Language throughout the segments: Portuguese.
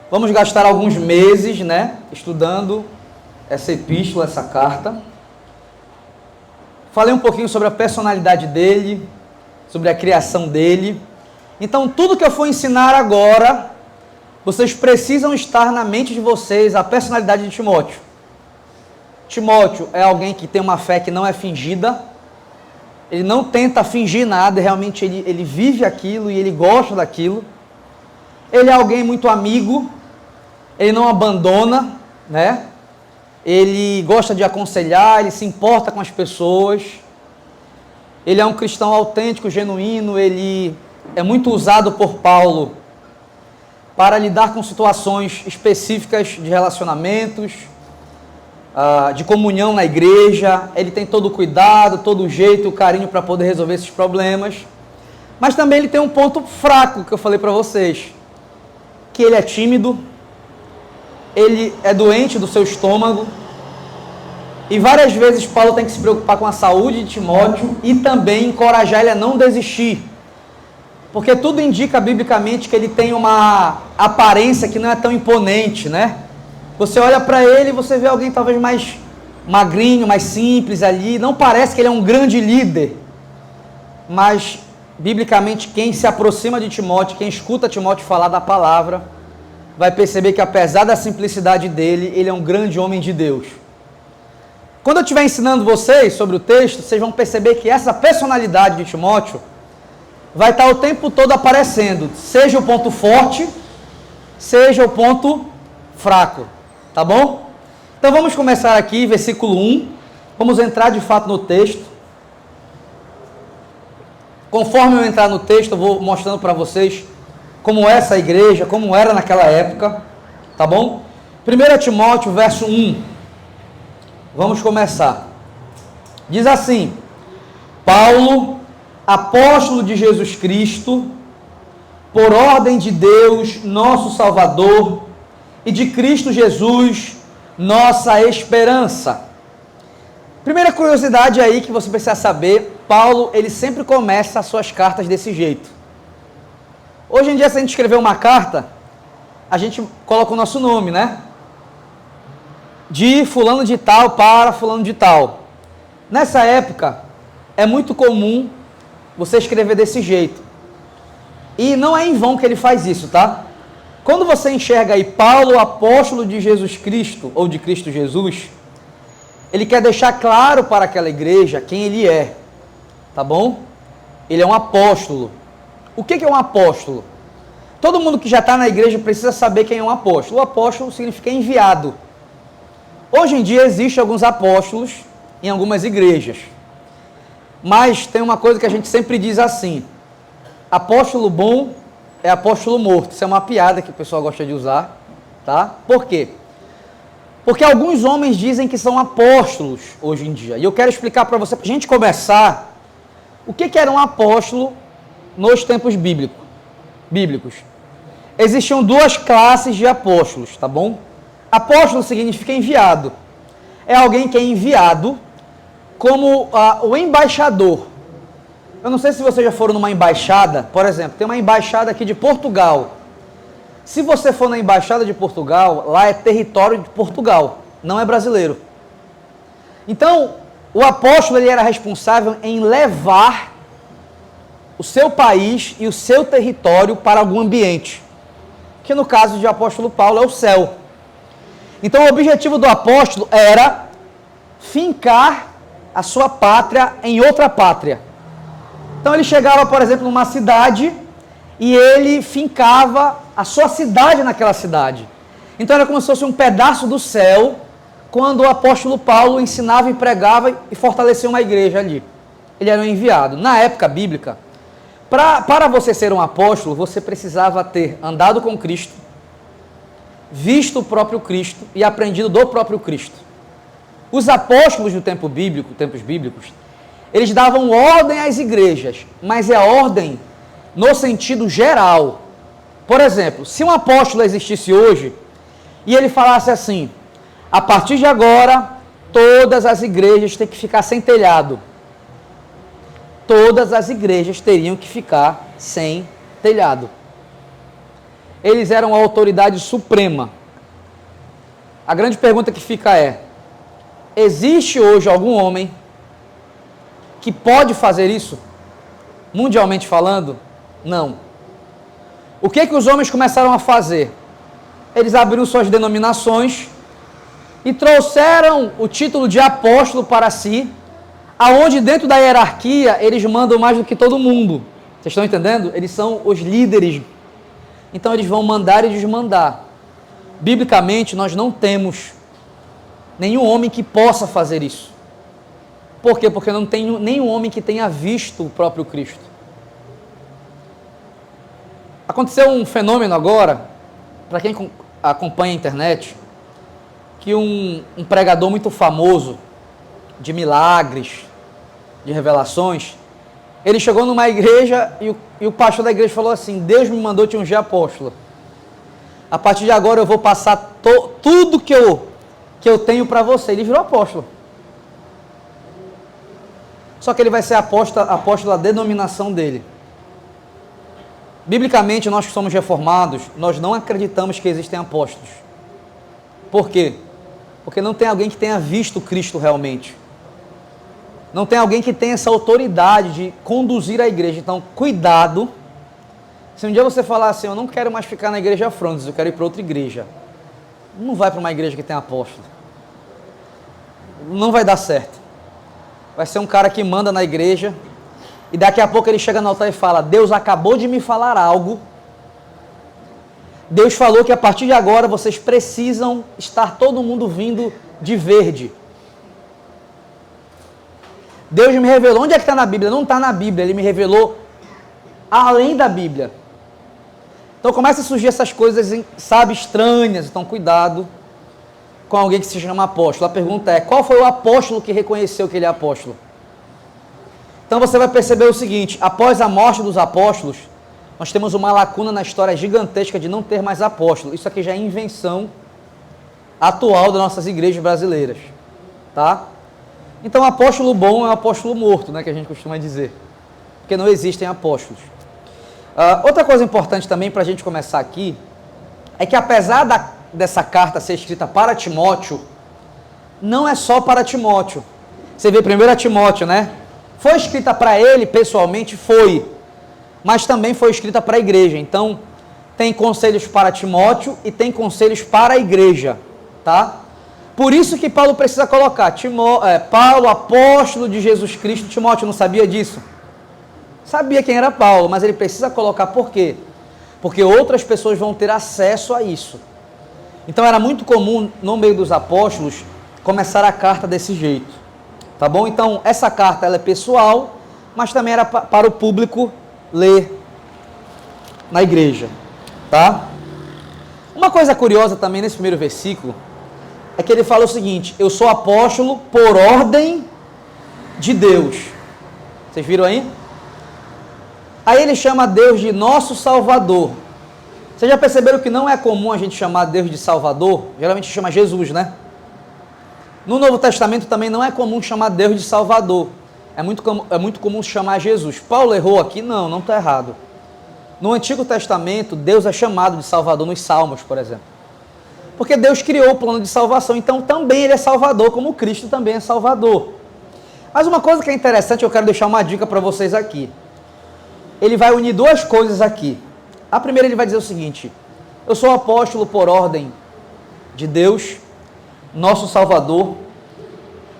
Vamos gastar alguns meses, estudando essa epístola, essa carta. Falei um pouquinho sobre a personalidade dele, sobre a criação dele. Então, tudo que eu for ensinar agora, vocês precisam estar na mente de vocês a personalidade de Timóteo. Timóteo é alguém que tem uma fé que não é fingida. Ele não tenta fingir nada, realmente ele vive aquilo e ele gosta daquilo. Ele é alguém muito amigo, ele não abandona, Ele gosta de aconselhar, ele se importa com as pessoas. Ele é um cristão autêntico, genuíno, ele é muito usado por Paulo para lidar com situações específicas de relacionamentos, de comunhão na igreja. Ele tem todo o cuidado, todo o jeito, o carinho para poder resolver esses problemas. Mas também ele tem um ponto fraco que eu falei para vocês, que ele é tímido, ele é doente do seu estômago, e várias vezes Paulo tem que se preocupar com a saúde de Timóteo e também encorajar ele a não desistir, porque tudo indica biblicamente que ele tem uma aparência que não é tão imponente, Você olha para ele e você vê alguém talvez mais magrinho, mais simples ali, não parece que ele é um grande líder, mas biblicamente quem se aproxima de Timóteo, quem escuta Timóteo falar da palavra, vai perceber que apesar da simplicidade dele, ele é um grande homem de Deus. Quando eu estiver ensinando vocês sobre o texto, vocês vão perceber que essa personalidade de Timóteo vai estar o tempo todo aparecendo, seja o ponto forte, seja o ponto fraco, tá bom? Então vamos começar aqui, versículo 1, vamos entrar de fato no texto. Conforme eu entrar no texto, eu vou mostrando para vocês como é essa igreja, como era naquela época, tá bom? 1 Timóteo, verso 1. Vamos começar. Diz assim: Paulo, apóstolo de Jesus Cristo, por ordem de Deus, nosso Salvador, e de Cristo Jesus, nossa esperança. Primeira curiosidade aí que você precisa saber, Paulo, ele sempre começa as suas cartas desse jeito. Hoje em dia, se a gente escrever uma carta, a gente coloca o nosso nome, De fulano de tal para fulano de tal. Nessa época, é muito comum você escrever desse jeito. E não é em vão que ele faz isso, tá? Quando você enxerga aí Paulo, apóstolo de Jesus Cristo, ou de Cristo Jesus, ele quer deixar claro para aquela igreja quem ele é, tá bom? Ele é um apóstolo. O que é um apóstolo? Todo mundo que já está na igreja precisa saber quem é um apóstolo. O apóstolo significa enviado. Hoje em dia existem alguns apóstolos em algumas igrejas. Mas tem uma coisa que a gente sempre diz assim: apóstolo bom é apóstolo morto. Isso é uma piada que o pessoal gosta de usar, tá? Por quê? Porque alguns homens dizem que são apóstolos hoje em dia. E eu quero explicar para você, para a gente começar, o que era um apóstolo nos tempos bíblicos. Existiam duas classes de apóstolos, tá bom? Apóstolo significa enviado. É alguém que é enviado como o embaixador. Eu não sei se vocês já foram numa embaixada, por exemplo, tem uma embaixada aqui de Portugal. Se você for na embaixada de Portugal, lá é território de Portugal, não é brasileiro. Então, o apóstolo ele era responsável em levar o seu país e o seu território para algum ambiente, que no caso de apóstolo Paulo é o céu. Então o objetivo do apóstolo era fincar a sua pátria em outra pátria. Então ele chegava, por exemplo, numa cidade e ele fincava a sua cidade naquela cidade. Então era como se fosse um pedaço do céu, quando o apóstolo Paulo ensinava e pregava e fortalecia uma igreja ali. Ele era um enviado. Na época bíblica, para você ser um apóstolo, você precisava ter andado com Cristo, visto o próprio Cristo e aprendido do próprio Cristo. Os apóstolos do tempos bíblicos, eles davam ordem às igrejas, mas é ordem no sentido geral. Por exemplo, se um apóstolo existisse hoje e ele falasse assim: a partir de agora, todas as igrejas têm que ficar sem telhado. Todas as igrejas teriam que ficar sem telhado. eles eram a autoridade suprema. A grande pergunta que fica é: existe hoje algum homem que pode fazer isso? Mundialmente falando, não. O que os homens começaram a fazer? Eles abriram suas denominações e trouxeram o título de apóstolo para si, aonde dentro da hierarquia eles mandam mais do que todo mundo. Vocês estão entendendo? Eles são os líderes. Então eles vão mandar e desmandar. Biblicamente nós não temos nenhum homem que possa fazer isso. Por quê? Porque não tem nenhum homem que tenha visto o próprio Cristo. Aconteceu um fenômeno agora, para quem acompanha a internet, que um pregador muito famoso, de milagres, de revelações, ele chegou numa igreja e o pastor da igreja falou assim: Deus me mandou te ungir apóstolo. A partir de agora eu vou passar tudo que eu tenho para você. Ele virou apóstolo. Só que ele vai ser apóstolo da denominação dele. Biblicamente, nós que somos reformados, nós não acreditamos que existem apóstolos. Por quê? Porque não tem alguém que tenha visto Cristo realmente. Não tem alguém que tenha essa autoridade de conduzir a igreja. Então, cuidado. Se um dia você falar assim: eu não quero mais ficar na igreja Frontes, eu quero ir para outra igreja. Não vai para uma igreja que tem apóstolo. Não vai dar certo. Vai ser um cara que manda na igreja e daqui a pouco ele chega no altar e fala: Deus acabou de me falar algo. Deus falou que a partir de agora vocês precisam estar todo mundo vindo de verde. Deus me revelou. Onde é que está na Bíblia? Não está na Bíblia. Ele me revelou além da Bíblia. Então começa a surgir essas coisas, sabe, estranhas. Então cuidado com alguém que se chama apóstolo. A pergunta é: qual foi o apóstolo que reconheceu que ele é apóstolo? Então você vai perceber o seguinte: após a morte dos apóstolos, nós temos uma lacuna na história gigantesca de não ter mais apóstolo. Isso aqui já é invenção atual das nossas igrejas brasileiras, tá? Então apóstolo bom é um apóstolo morto, né, que a gente costuma dizer, porque não existem apóstolos. Outra coisa importante também para a gente começar aqui, é que apesar dessa carta ser escrita para Timóteo, não é só para Timóteo. Você vê 1 Timóteo, né? Foi escrita para ele pessoalmente? Foi. Mas também foi escrita para a igreja. Então, tem conselhos para Timóteo e tem conselhos para a igreja, tá? Por isso que Paulo precisa colocar Paulo, apóstolo de Jesus Cristo. Timóteo não sabia disso? Sabia quem era Paulo, mas ele precisa colocar por quê? Porque outras pessoas vão ter acesso a isso. Então era muito comum, no meio dos apóstolos, começar a carta desse jeito. Tá bom? Então, essa carta ela é pessoal, mas também era para o público ler na igreja. Tá? Uma coisa curiosa também nesse primeiro versículo é que ele fala o seguinte: eu sou apóstolo por ordem de Deus. Vocês viram aí? Aí ele chama Deus de nosso Salvador. Vocês já perceberam que não é comum a gente chamar Deus de Salvador? Geralmente chama Jesus, né? No Novo Testamento também não é comum chamar Deus de Salvador. É muito comum chamar Jesus. Paulo errou aqui? Não está errado. No Antigo Testamento, Deus é chamado de Salvador nos Salmos, por exemplo. Porque Deus criou o plano de salvação, então também Ele é Salvador, como Cristo também é Salvador. Mas uma coisa que é interessante, eu quero deixar uma dica para vocês aqui. Ele vai unir duas coisas aqui. A primeira, ele vai dizer o seguinte: eu sou apóstolo por ordem de Deus, nosso Salvador,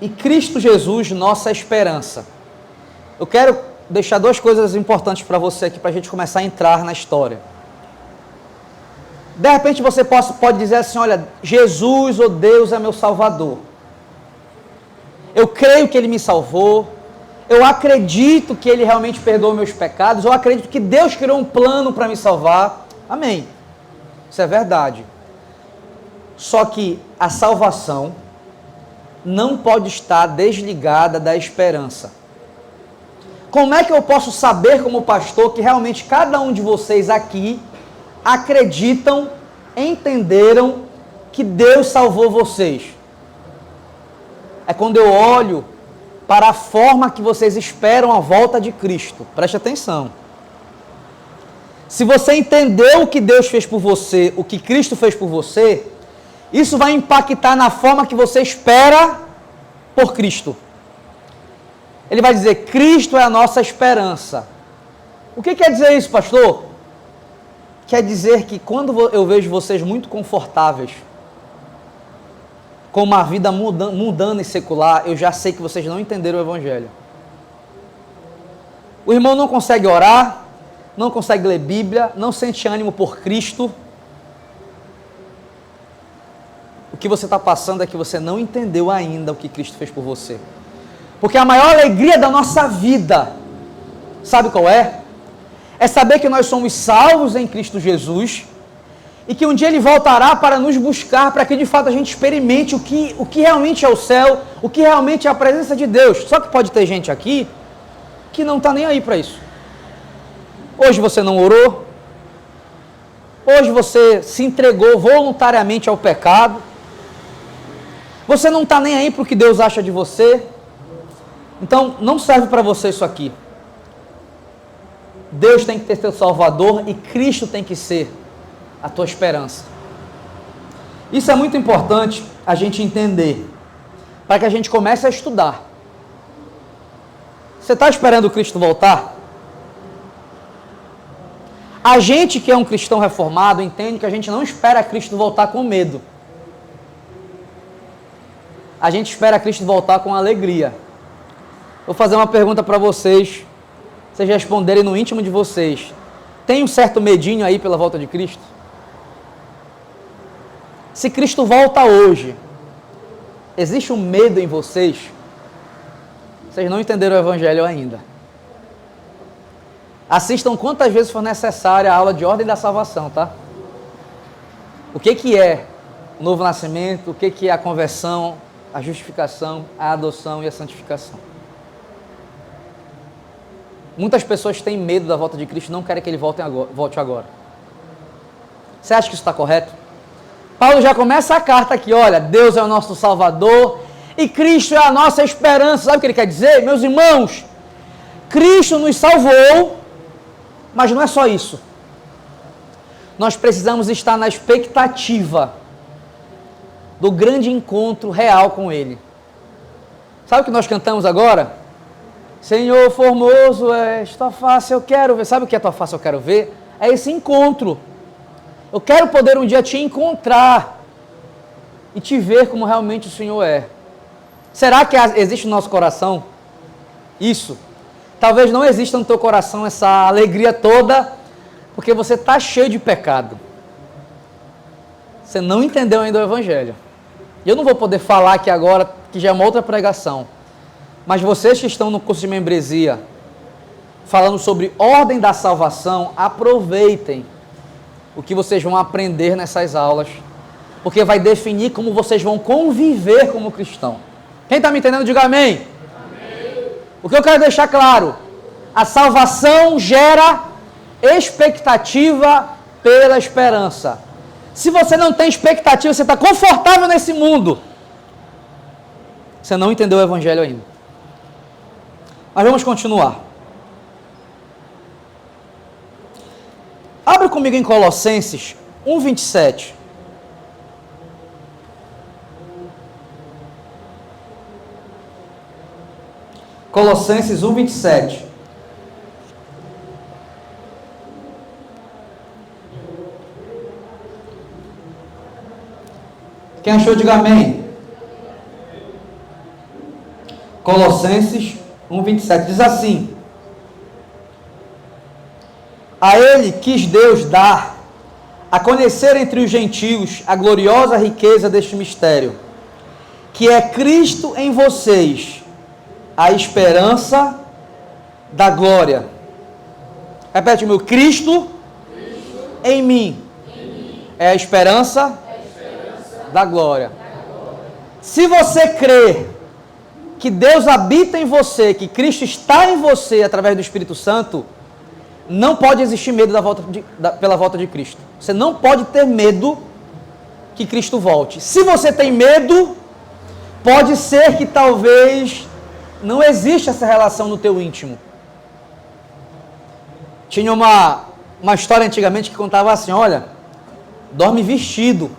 e Cristo Jesus, nossa esperança. Eu quero deixar duas coisas importantes para você aqui, para a gente começar a entrar na história. De repente você pode dizer assim: olha, Jesus, ou Deus, é meu Salvador. Eu creio que Ele me salvou. Eu acredito que Ele realmente perdoou meus pecados. Eu acredito que Deus criou um plano para me salvar. Amém. Isso é verdade. Só que a salvação não pode estar desligada da esperança. Como é que eu posso saber, como pastor, que realmente cada um de vocês aqui acreditam, entenderam que Deus salvou vocês? É quando eu olho para a forma que vocês esperam a volta de Cristo. Preste atenção. Se você entendeu o que Deus fez por você, o que Cristo fez por você, isso vai impactar na forma que você espera por Cristo. Ele vai dizer, Cristo é a nossa esperança. O que quer dizer isso, pastor? Quer dizer que quando eu vejo vocês muito confortáveis, com uma vida mundana e secular, eu já sei que vocês não entenderam o Evangelho. O irmão não consegue orar, não consegue ler Bíblia, não sente ânimo por Cristo. O que você está passando é que você não entendeu ainda o que Cristo fez por você. Porque a maior alegria da nossa vida, sabe qual é? É saber que nós somos salvos em Cristo Jesus e que um dia Ele voltará para nos buscar, para que de fato a gente experimente o que realmente é o céu, o que realmente é a presença de Deus. Só que pode ter gente aqui que não está nem aí para isso. Hoje você não orou, hoje você se entregou voluntariamente ao pecado, você não está nem aí para o que Deus acha de você, então não serve para você isso aqui. Deus tem que ter seu Salvador e Cristo tem que ser a tua esperança. Isso é muito importante a gente entender, para que a gente comece a estudar. Você está esperando Cristo voltar? A gente que é um cristão reformado entende que a gente não espera Cristo voltar com medo. A gente espera Cristo voltar com alegria. Vou fazer uma pergunta para vocês responderem no íntimo de vocês. Tem um certo medinho aí pela volta de Cristo? Se Cristo volta hoje, existe um medo em vocês? Vocês não entenderam o Evangelho ainda. Assistam quantas vezes for necessária a aula de ordem da salvação, tá? O que é o novo nascimento, o que é a conversão, a justificação, a adoção e a santificação. Muitas pessoas têm medo da volta de Cristo e não querem que Ele volte agora. Você acha que isso está correto? Paulo já começa a carta aqui, olha, Deus é o nosso Salvador e Cristo é a nossa esperança. Sabe o que ele quer dizer? Meus irmãos, Cristo nos salvou, mas não é só isso. Nós precisamos estar na expectativa do grande encontro real com Ele. Sabe o que nós cantamos agora? Senhor formoso és tua face, eu quero ver. Sabe o que é tua face, eu quero ver? É esse encontro. Eu quero poder um dia te encontrar e te ver como realmente o Senhor é. Será que existe no nosso coração isso? Talvez não exista no teu coração essa alegria toda, porque você está cheio de pecado. Você não entendeu ainda o Evangelho. Eu não vou poder falar aqui agora, que já é uma outra pregação. Mas vocês que estão no curso de membresia, falando sobre ordem da salvação, aproveitem o que vocês vão aprender nessas aulas, porque vai definir como vocês vão conviver como cristão. Quem está me entendendo, diga amém. Amém. O que eu quero deixar claro, a salvação gera expectativa pela esperança. Se você não tem expectativa, você está confortável nesse mundo, você não entendeu o Evangelho ainda. Mas vamos continuar. Abre comigo em Colossenses 1:27. Colossenses 1:27. Quem achou, diga amém. Colossenses 1:27 diz assim: a ele quis Deus dar a conhecer entre os gentios a gloriosa riqueza deste mistério, que é Cristo em vocês, a esperança da glória. Repete comigo: Cristo em mim é a esperança da glória. Se você crê que Deus habita em você, que Cristo está em você através do Espírito Santo, não pode existir medo pela volta de Cristo. Você não pode ter medo que Cristo volte. Se você tem medo, pode ser que talvez não exista essa relação no teu íntimo. Tinha uma uma história antigamente que contava assim, olha, dorme vestido,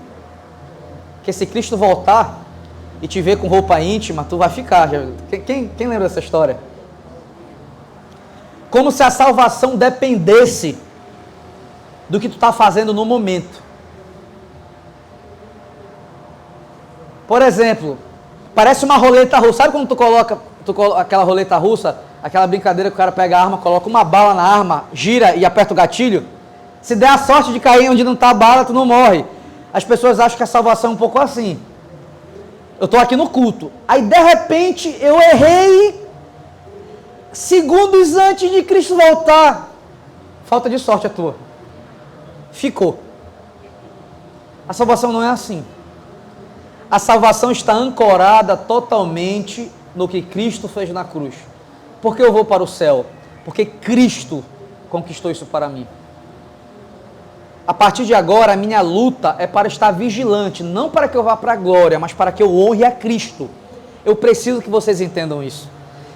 que se Cristo voltar e te ver com roupa íntima, tu vai ficar. Quem lembra dessa história? Como se a salvação dependesse do que tu está fazendo no momento. Por exemplo, parece uma roleta russa. Sabe quando tu coloca aquela roleta russa, aquela brincadeira que o cara pega a arma, coloca uma bala na arma, gira e aperta o gatilho? Se der a sorte de cair onde não está a bala, tu não morre. As pessoas acham que a salvação é um pouco assim. Eu estou aqui no culto, aí de repente eu errei segundos antes de Cristo voltar. Falta de sorte a tua. Ficou. A salvação não é assim. A salvação está ancorada totalmente no que Cristo fez na cruz. Por que eu vou para o céu? Porque Cristo conquistou isso para mim. A partir de agora, a minha luta é para estar vigilante, não para que eu vá para a glória, mas para que eu honre a Cristo. Eu preciso que vocês entendam isso.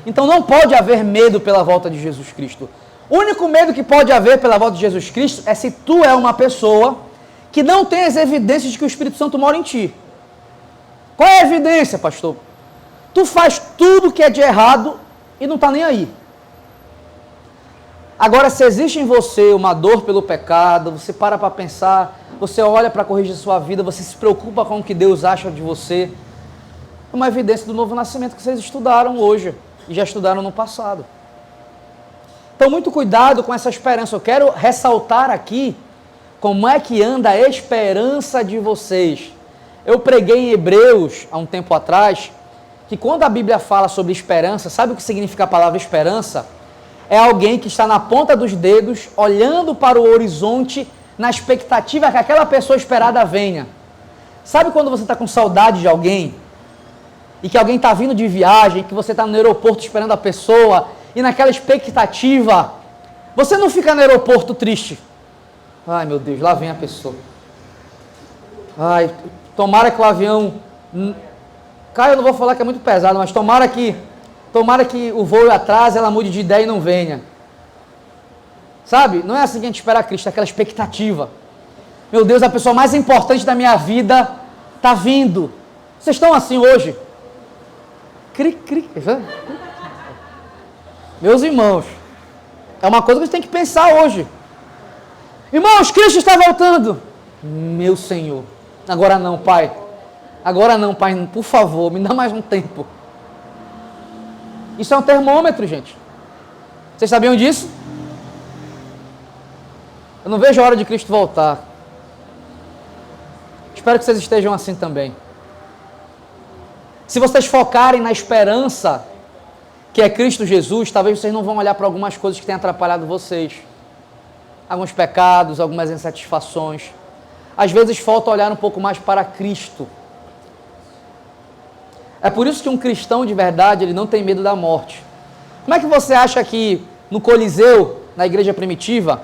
Então não pode haver medo pela volta de Jesus Cristo. O único medo que pode haver pela volta de Jesus Cristo é se tu é uma pessoa que não tem as evidências de que o Espírito Santo mora em ti. Qual é a evidência, pastor? Tu faz tudo que é de errado e não está nem aí. Agora, se existe em você uma dor pelo pecado, você para pensar, você olha para corrigir sua vida, você se preocupa com o que Deus acha de você, é uma evidência do novo nascimento que vocês estudaram hoje e já estudaram no passado. Então, muito cuidado com essa esperança. Eu quero ressaltar aqui como é que anda a esperança de vocês. Eu preguei em Hebreus, há um tempo atrás, que quando a Bíblia fala sobre esperança, sabe o que significa a palavra esperança? É alguém que está na ponta dos dedos, olhando para o horizonte, na expectativa que aquela pessoa esperada venha. Sabe quando você está com saudade de alguém? E que alguém está vindo de viagem, que você está no aeroporto esperando a pessoa, e naquela expectativa, você não fica no aeroporto triste. Ai meu Deus, lá vem a pessoa. Ai, tomara que o avião... Caio, eu não vou falar que é muito pesado, mas tomara que o voo atrase, ela mude de ideia e não venha. Sabe? Não é assim que a gente espera Cristo, é aquela expectativa. Meu Deus, a pessoa mais importante da minha vida está vindo. Vocês estão assim hoje? Cri, cri. Meus irmãos, é uma coisa que a gente tem que pensar hoje. Irmãos, Cristo está voltando. Meu Senhor. Agora não, Pai. Agora não, Pai. Por favor, me dá mais um tempo. Isso é um termômetro, gente. Vocês sabiam disso? Eu não vejo a hora de Cristo voltar. Espero que vocês estejam assim também. Se vocês focarem na esperança que é Cristo Jesus, talvez vocês não vão olhar para algumas coisas que têm atrapalhado vocês. Alguns pecados, algumas insatisfações. Às vezes falta olhar um pouco mais para Cristo. É por isso que um cristão de verdade, ele não tem medo da morte. Como é que você acha que no Coliseu, na igreja primitiva,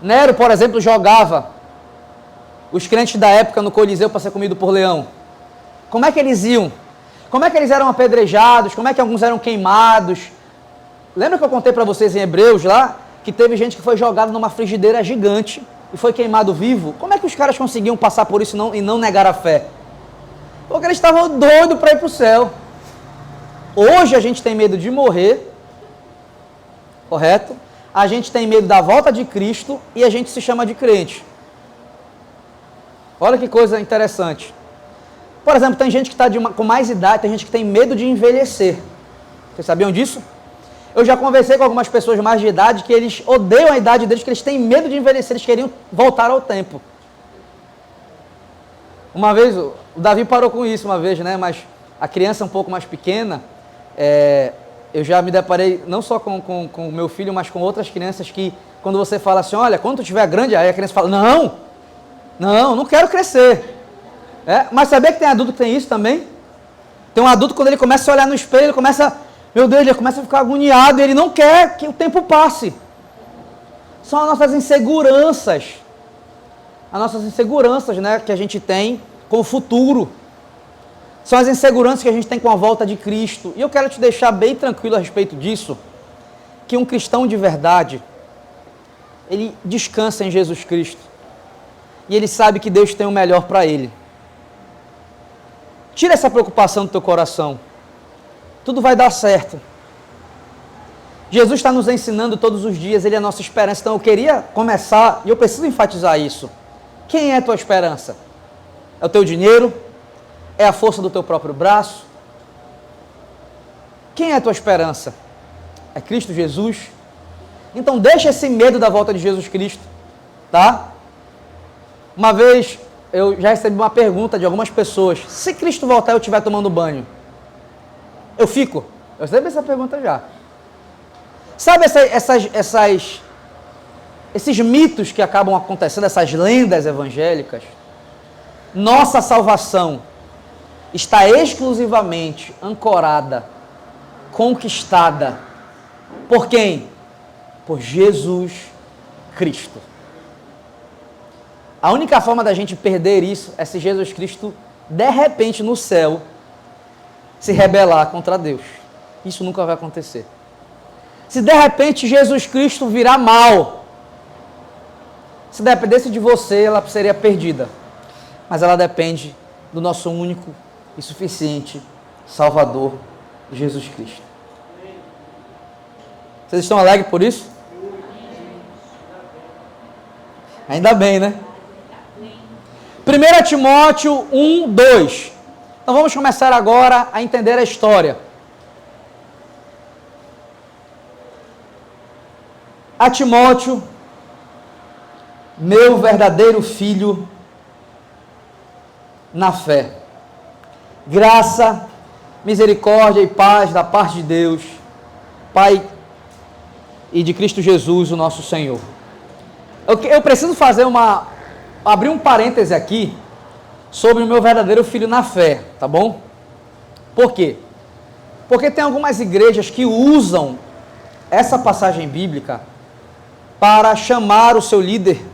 Nero, por exemplo, jogava os crentes da época no Coliseu para ser comido por leão? Como é que eles iam? Como é que eles eram apedrejados? Como é que alguns eram queimados? Lembra que eu contei para vocês em Hebreus lá, que teve gente que foi jogada numa frigideira gigante e foi queimado vivo? Como é que os caras conseguiam passar por isso e não negar a fé? Porque eles estavam doidos para ir para o céu. Hoje a gente tem medo de morrer, correto? A gente tem medo da volta de Cristo e a gente se chama de crente. Olha que coisa interessante. Por exemplo, tem gente que está com mais idade, tem gente que tem medo de envelhecer. Vocês sabiam disso? Eu já conversei com algumas pessoas mais de idade que eles odeiam a idade deles, que eles têm medo de envelhecer, eles queriam voltar ao tempo. Uma vez, o Davi parou com isso uma vez, né? Mas a criança um pouco mais pequena, eu já me deparei não só com o meu filho, mas com outras crianças que, quando você fala assim, olha, quando tu estiver grande, aí a criança fala, não quero crescer. Mas sabia que tem adulto que tem isso também? Tem um adulto, quando ele começa a olhar no espelho, ele começa, meu Deus, ele começa a ficar agoniado, e ele não quer que o tempo passe. São as nossas inseguranças. As nossas inseguranças, né, que a gente tem com o futuro. São as inseguranças que a gente tem com a volta de Cristo. E eu quero te deixar bem tranquilo a respeito disso, que um cristão de verdade, ele descansa em Jesus Cristo. E ele sabe que Deus tem o melhor para ele. Tira essa preocupação do teu coração. Tudo vai dar certo. Jesus está nos ensinando todos os dias, Ele é a nossa esperança. Então eu queria começar, e eu preciso enfatizar isso. Quem é a tua esperança? É o teu dinheiro? É a força do teu próprio braço? Quem é a tua esperança? É Cristo Jesus? Então deixa esse medo da volta de Jesus Cristo, tá? Uma vez eu já recebi uma pergunta de algumas pessoas: se Cristo voltar e eu estiver tomando banho, eu fico? Eu recebi essa pergunta já. Sabe esses mitos que acabam acontecendo, essas lendas evangélicas? Nossa salvação está exclusivamente ancorada, conquistada por quem? Por Jesus Cristo. A única forma da gente perder isso é se Jesus Cristo, de repente, no céu, se rebelar contra Deus. Isso nunca vai acontecer. Se de repente Jesus Cristo virar mal, se dependesse de você, ela seria perdida. Mas ela depende do nosso único e suficiente Salvador, Jesus Cristo. Vocês estão alegres por isso? Ainda bem, né? 1 Timóteo 1, 2. Então vamos começar agora a entender a história. A Timóteo, meu verdadeiro filho na fé. Graça, misericórdia e paz da parte de Deus, Pai, e de Cristo Jesus, o nosso Senhor. Eu preciso abrir um parêntese aqui sobre o meu verdadeiro filho na fé, tá bom? Por quê? Porque tem algumas igrejas que usam essa passagem bíblica para chamar o seu líder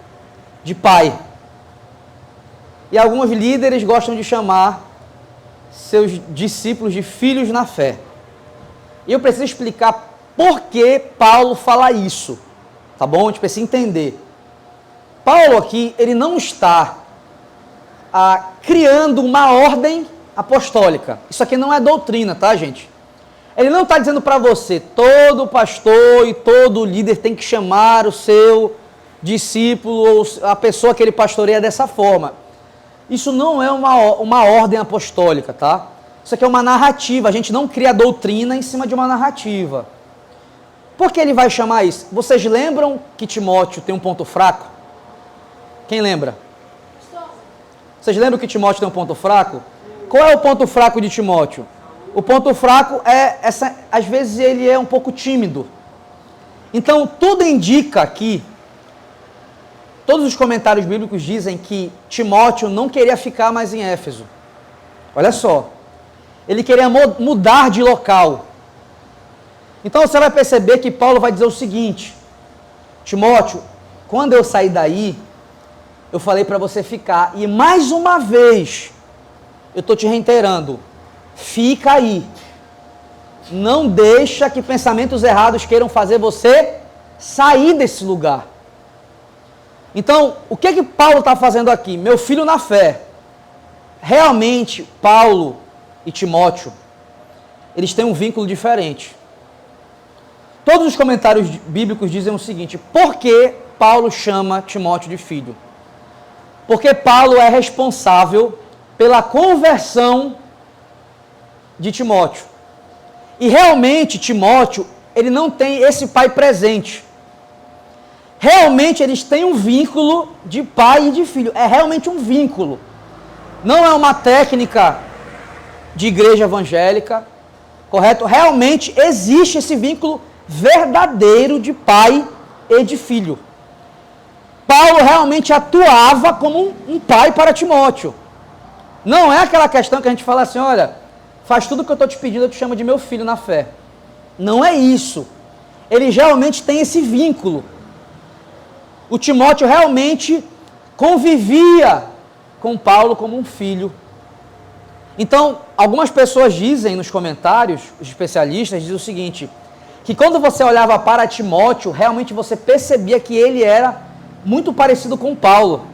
de pai. E alguns líderes gostam de chamar seus discípulos de filhos na fé. E eu preciso explicar por que Paulo fala isso, tá bom? A gente precisa entender. Paulo aqui, ele não está criando uma ordem apostólica. Isso aqui não é doutrina, tá, gente? Ele não está dizendo para você, todo pastor e todo líder tem que chamar o seu discípulo ou a pessoa que ele pastoreia dessa forma. Isso não é uma ordem apostólica, tá? Isso aqui é uma narrativa, a gente não cria doutrina em cima de uma narrativa. Por que ele vai chamar isso? Vocês lembram que Timóteo tem um ponto fraco? Quem lembra? Vocês lembram que Timóteo tem um ponto fraco? Qual é o ponto fraco de Timóteo? O ponto fraco é, às vezes ele é um pouco tímido. Então, tudo indica que, todos os comentários bíblicos dizem que Timóteo não queria ficar mais em Éfeso. Olha só. Ele queria mudar de local. Então, você vai perceber que Paulo vai dizer o seguinte: Timóteo, quando eu sair daí, eu falei para você ficar. E mais uma vez, eu estou te reiterando, fica aí. Não deixa que pensamentos errados queiram fazer você sair desse lugar. Então, o que Paulo está fazendo aqui? Meu filho na fé. Realmente, Paulo e Timóteo, eles têm um vínculo diferente. Todos os comentários bíblicos dizem o seguinte: por que Paulo chama Timóteo de filho? Porque Paulo é responsável pela conversão de Timóteo. E realmente Timóteo, ele não tem esse pai presente. Realmente eles têm um vínculo de pai e de filho. É realmente um vínculo. Não é uma técnica de igreja evangélica, correto? Realmente existe esse vínculo verdadeiro de pai e de filho. Paulo realmente atuava como um pai para Timóteo. Não é aquela questão que a gente fala assim, olha, faz tudo o que eu estou te pedindo, eu te chamo de meu filho na fé. Não é isso. Ele realmente tem esse vínculo. O Timóteo realmente convivia com Paulo como um filho. Então, algumas pessoas dizem nos comentários, os especialistas dizem o seguinte: que quando você olhava para Timóteo, realmente você percebia que ele era muito parecido com Paulo,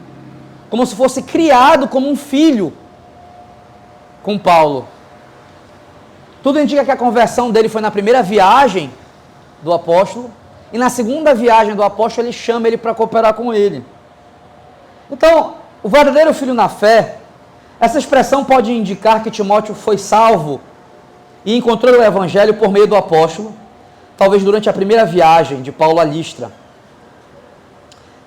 como se fosse criado como um filho com Paulo. Tudo indica que a conversão dele foi na primeira viagem do apóstolo, e na segunda viagem do apóstolo ele chama ele para cooperar com ele. Então, o verdadeiro filho na fé, essa expressão pode indicar que Timóteo foi salvo e encontrou o evangelho por meio do apóstolo, talvez durante a primeira viagem de Paulo a Listra.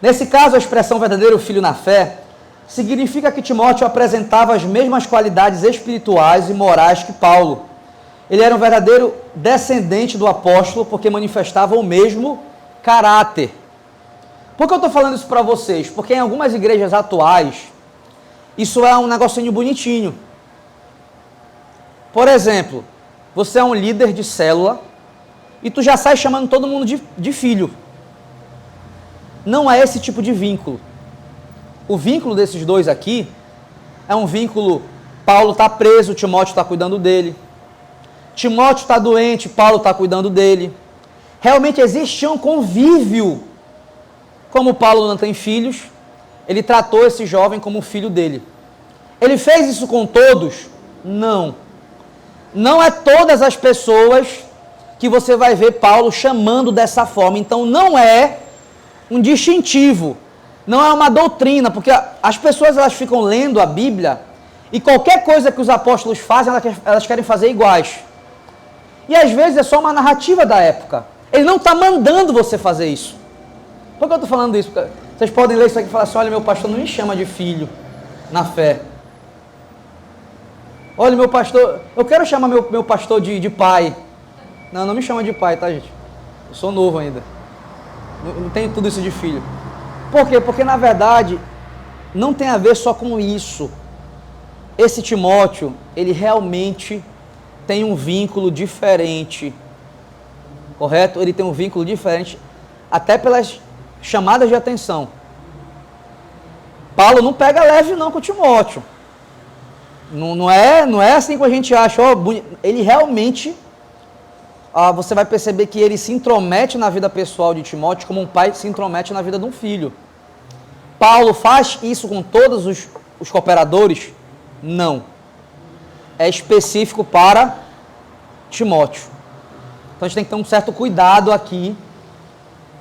Nesse caso, a expressão verdadeiro filho na fé significa que Timóteo apresentava as mesmas qualidades espirituais e morais que Paulo. Ele era um verdadeiro descendente do apóstolo porque manifestava o mesmo caráter. Por que eu estou falando isso para vocês? Porque em algumas igrejas atuais, isso é um negocinho bonitinho. Por exemplo, você é um líder de célula e tu já sai chamando todo mundo de filho. Não é esse tipo de vínculo. O vínculo desses dois aqui é um vínculo, Paulo está preso, Timóteo está cuidando dele. Timóteo está doente, Paulo está cuidando dele. Realmente existe um convívio. Como Paulo não tem filhos, ele tratou esse jovem como filho dele. Ele fez isso com todos? Não. Não é todas as pessoas que você vai ver Paulo chamando dessa forma. Então não é um distintivo, não é uma doutrina, porque as pessoas elas ficam lendo a Bíblia e qualquer coisa que os apóstolos fazem, elas querem fazer iguais. E às vezes é só uma narrativa da época. Ele não está mandando você fazer isso. Por que eu estou falando isso? Porque vocês podem ler isso aqui e falar assim, olha, meu pastor não me chama de filho na fé. Olha, meu pastor, eu quero chamar meu pastor de pai. Não, não me chama de pai, tá, gente? Eu sou novo ainda. Não tenho tudo isso de filho. Por quê? Porque, na verdade, não tem a ver só com isso. Esse Timóteo, ele realmente tem um vínculo diferente. Correto? Ele tem um vínculo diferente, até pelas chamadas de atenção. Paulo não pega leve não com Timóteo. Não é assim que a gente acha. Ele realmente, você vai perceber que ele se intromete na vida pessoal de Timóteo como um pai se intromete na vida de um filho. Paulo faz isso com todos os cooperadores? Não. É específico para Timóteo. Então a gente tem que ter um certo cuidado aqui.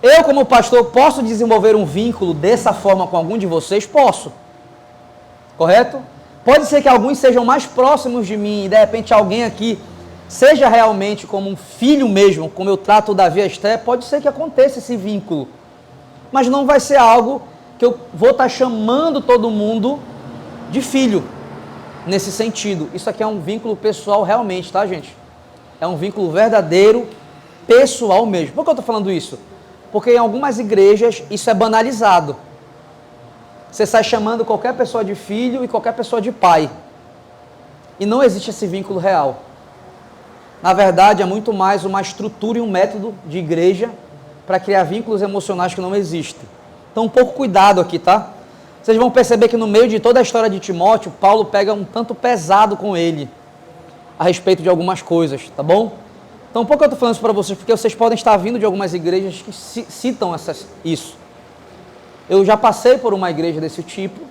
Eu, como pastor, posso desenvolver um vínculo dessa forma com algum de vocês? Posso. Correto? Pode ser que alguns sejam mais próximos de mim e de repente alguém aqui seja realmente como um filho mesmo, como eu trato o Davi e a Esté, pode ser que aconteça esse vínculo. Mas não vai ser algo que eu vou estar chamando todo mundo de filho, nesse sentido. Isso aqui é um vínculo pessoal realmente, tá, gente? É um vínculo verdadeiro, pessoal mesmo. Por que eu estou falando isso? Porque em algumas igrejas isso é banalizado. Você sai chamando qualquer pessoa de filho e qualquer pessoa de pai. E não existe esse vínculo real. Na verdade, é muito mais uma estrutura e um método de igreja para criar vínculos emocionais que não existem. Então, um pouco cuidado aqui, tá? Vocês vão perceber que no meio de toda a história de Timóteo, Paulo pega um tanto pesado com ele a respeito de algumas coisas, tá bom? Então, por que eu estou falando isso para vocês? Porque vocês podem estar vindo de algumas igrejas que citam isso. Eu já passei por uma igreja desse tipo,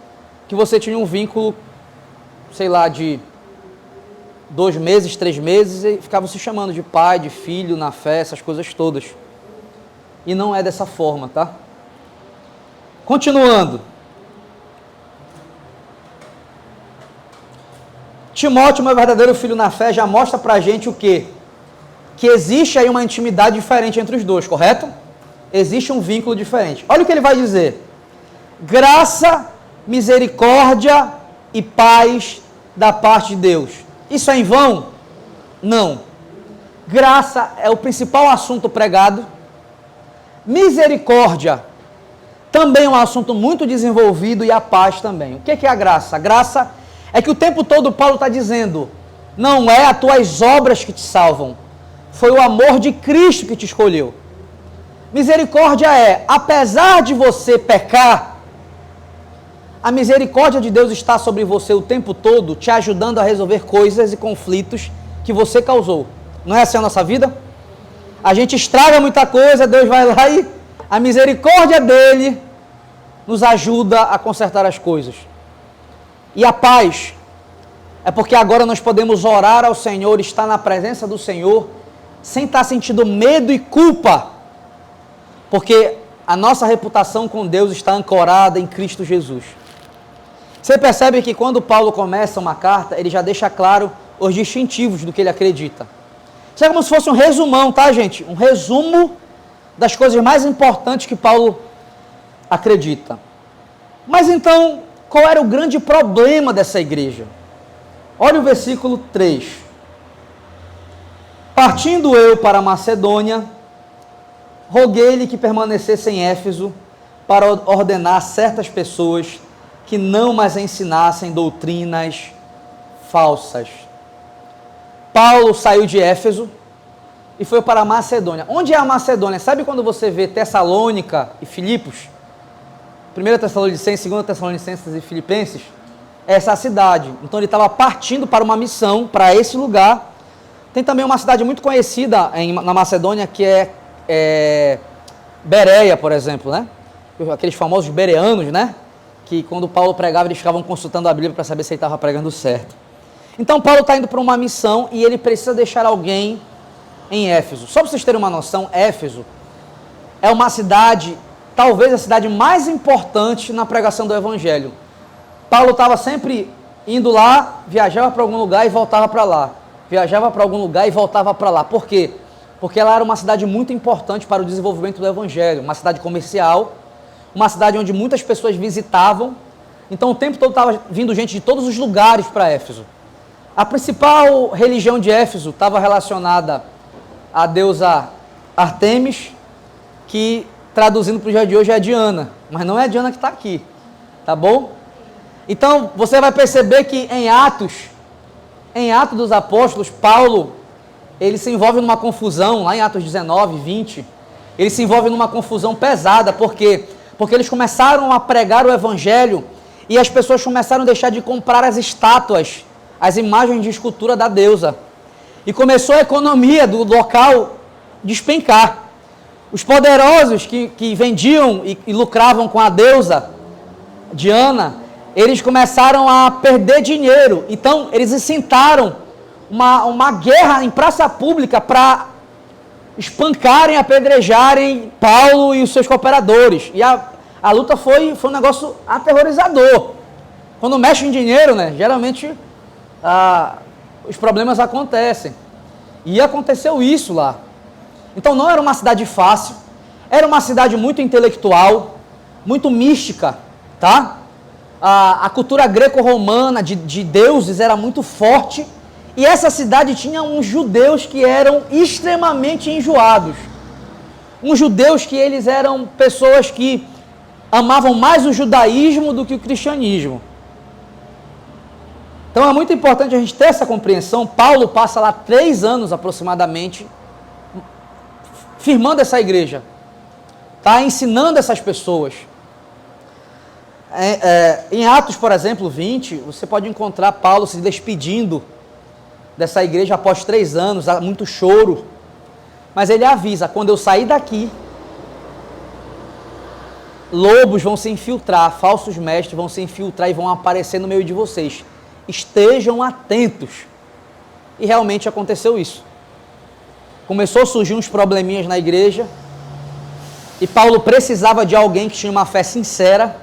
que você tinha um vínculo, sei lá, de 2 meses, 3 meses, e ficava se chamando de pai, de filho, na fé, essas coisas todas. E não é dessa forma, tá? Continuando. Timóteo, meu verdadeiro filho na fé, já mostra pra gente o quê? Que existe aí uma intimidade diferente entre os dois, correto? Existe um vínculo diferente. Olha o que ele vai dizer. Graça, misericórdia e paz da parte de Deus. Isso é em vão? Não. Graça é o principal assunto pregado. Misericórdia também é um assunto muito desenvolvido e a paz também. O que é a graça? A graça é que o tempo todo Paulo está dizendo, não é as tuas obras que te salvam, foi o amor de Cristo que te escolheu. Misericórdia é, apesar de você pecar, a misericórdia de Deus está sobre você o tempo todo, te ajudando a resolver coisas e conflitos que você causou. Não é assim a nossa vida? A gente estraga muita coisa, Deus vai lá e a misericórdia dele nos ajuda a consertar as coisas. E a paz é porque agora nós podemos orar ao Senhor, estar na presença do Senhor, sem estar sentindo medo e culpa, porque a nossa reputação com Deus está ancorada em Cristo Jesus. Você percebe que quando Paulo começa uma carta, ele já deixa claro os distintivos do que ele acredita. Isso é como se fosse um resumão, tá, gente? Um resumo das coisas mais importantes que Paulo acredita. Mas então, qual era o grande problema dessa igreja? Olha o versículo 3. Partindo eu para a Macedônia, roguei-lhe que permanecesse em Éfeso para ordenar certas pessoas que não mais ensinassem doutrinas falsas. Paulo saiu de Éfeso e foi para a Macedônia. Onde é a Macedônia? Sabe quando você vê Tessalônica e Filipos? 1 Tessalonicenses, 2 Tessalonicenses e Filipenses? É essa cidade. Então ele estava partindo para uma missão, para esse lugar. Tem também uma cidade muito conhecida na Macedônia, que é Bereia, por exemplo, né? Aqueles famosos bereanos, né? Que quando Paulo pregava, eles ficavam consultando a Bíblia para saber se ele estava pregando certo. Então Paulo está indo para uma missão e ele precisa deixar alguém em Éfeso. Só para vocês terem uma noção, Éfeso é uma cidade, talvez a cidade mais importante na pregação do Evangelho. Paulo estava sempre indo lá, viajava para algum lugar e voltava para lá. Viajava para algum lugar e voltava para lá. Por quê? Porque ela era uma cidade muito importante para o desenvolvimento do Evangelho. Uma cidade comercial, uma cidade onde muitas pessoas visitavam. Então o tempo todo estava vindo gente de todos os lugares para Éfeso. A principal religião de Éfeso estava relacionada à deusa Artemis, que traduzindo para o dia de hoje é Diana, mas não é a Diana que está aqui, tá bom? Então você vai perceber que em Atos dos Apóstolos, Paulo, ele se envolve numa confusão, lá em Atos 19, 20, ele se envolve numa confusão pesada, por quê? Porque eles começaram a pregar o Evangelho e as pessoas começaram a deixar de comprar as estátuas, as imagens de escultura da deusa. E começou a economia do local despencar. Os poderosos que vendiam e lucravam com a deusa Diana, eles começaram a perder dinheiro. Então, eles incitaram uma guerra em praça pública para espancarem, apedrejarem Paulo e os seus cooperadores. E a luta foi um negócio aterrorizador. Quando mexe em dinheiro, né, geralmente os problemas acontecem. E aconteceu isso lá. Então não era uma cidade fácil, era uma cidade muito intelectual, muito mística, tá? A cultura greco-romana de deuses era muito forte, e essa cidade tinha uns judeus que eram extremamente enjoados. Uns judeus que eles eram pessoas que amavam mais o judaísmo do que o cristianismo. Então é muito importante a gente ter essa compreensão. Paulo passa lá 3 anos aproximadamente firmando essa igreja, tá? Ensinando essas pessoas. Em Atos, por exemplo, 20, você pode encontrar Paulo se despedindo dessa igreja após 3 anos, há muito choro. Mas ele avisa, quando eu sair daqui, lobos vão se infiltrar, falsos mestres vão se infiltrar e vão aparecer no meio de vocês. Estejam atentos. E realmente aconteceu isso. Começou a surgir uns probleminhas na igreja, e Paulo precisava de alguém que tinha uma fé sincera,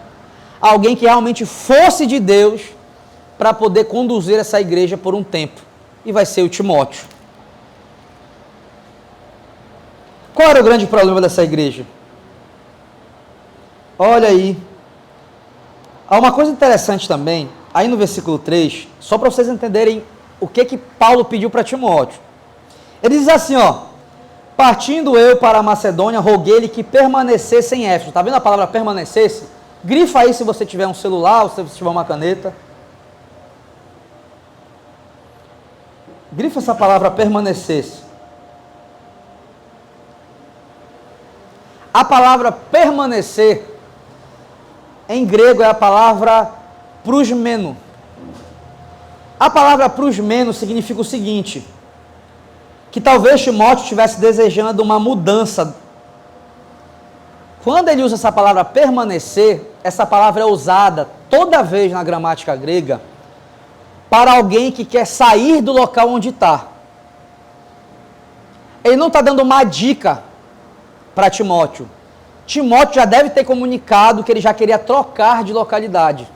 alguém que realmente fosse de Deus, para poder conduzir essa igreja por um tempo. E vai ser o Timóteo. Qual era o grande problema dessa igreja? Olha aí. Há uma coisa interessante também, aí no versículo 3, só para vocês entenderem o que Paulo pediu para Timóteo. Ele diz assim, ó: partindo eu para a Macedônia, roguei-lhe que permanecesse em Éfeso. Está vendo a palavra permanecesse? Grifa aí se você tiver um celular ou se você tiver uma caneta. Grifa essa palavra permanecesse. A palavra permanecer, em grego, é a palavra prosmeno. A palavra prosmeno significa o seguinte: que talvez Timóteo estivesse desejando uma mudança. Quando ele usa essa palavra permanecer, essa palavra é usada toda vez na gramática grega para alguém que quer sair do local onde está. Ele não está dando uma dica para Timóteo. Timóteo já deve ter comunicado que ele já queria trocar de localidade.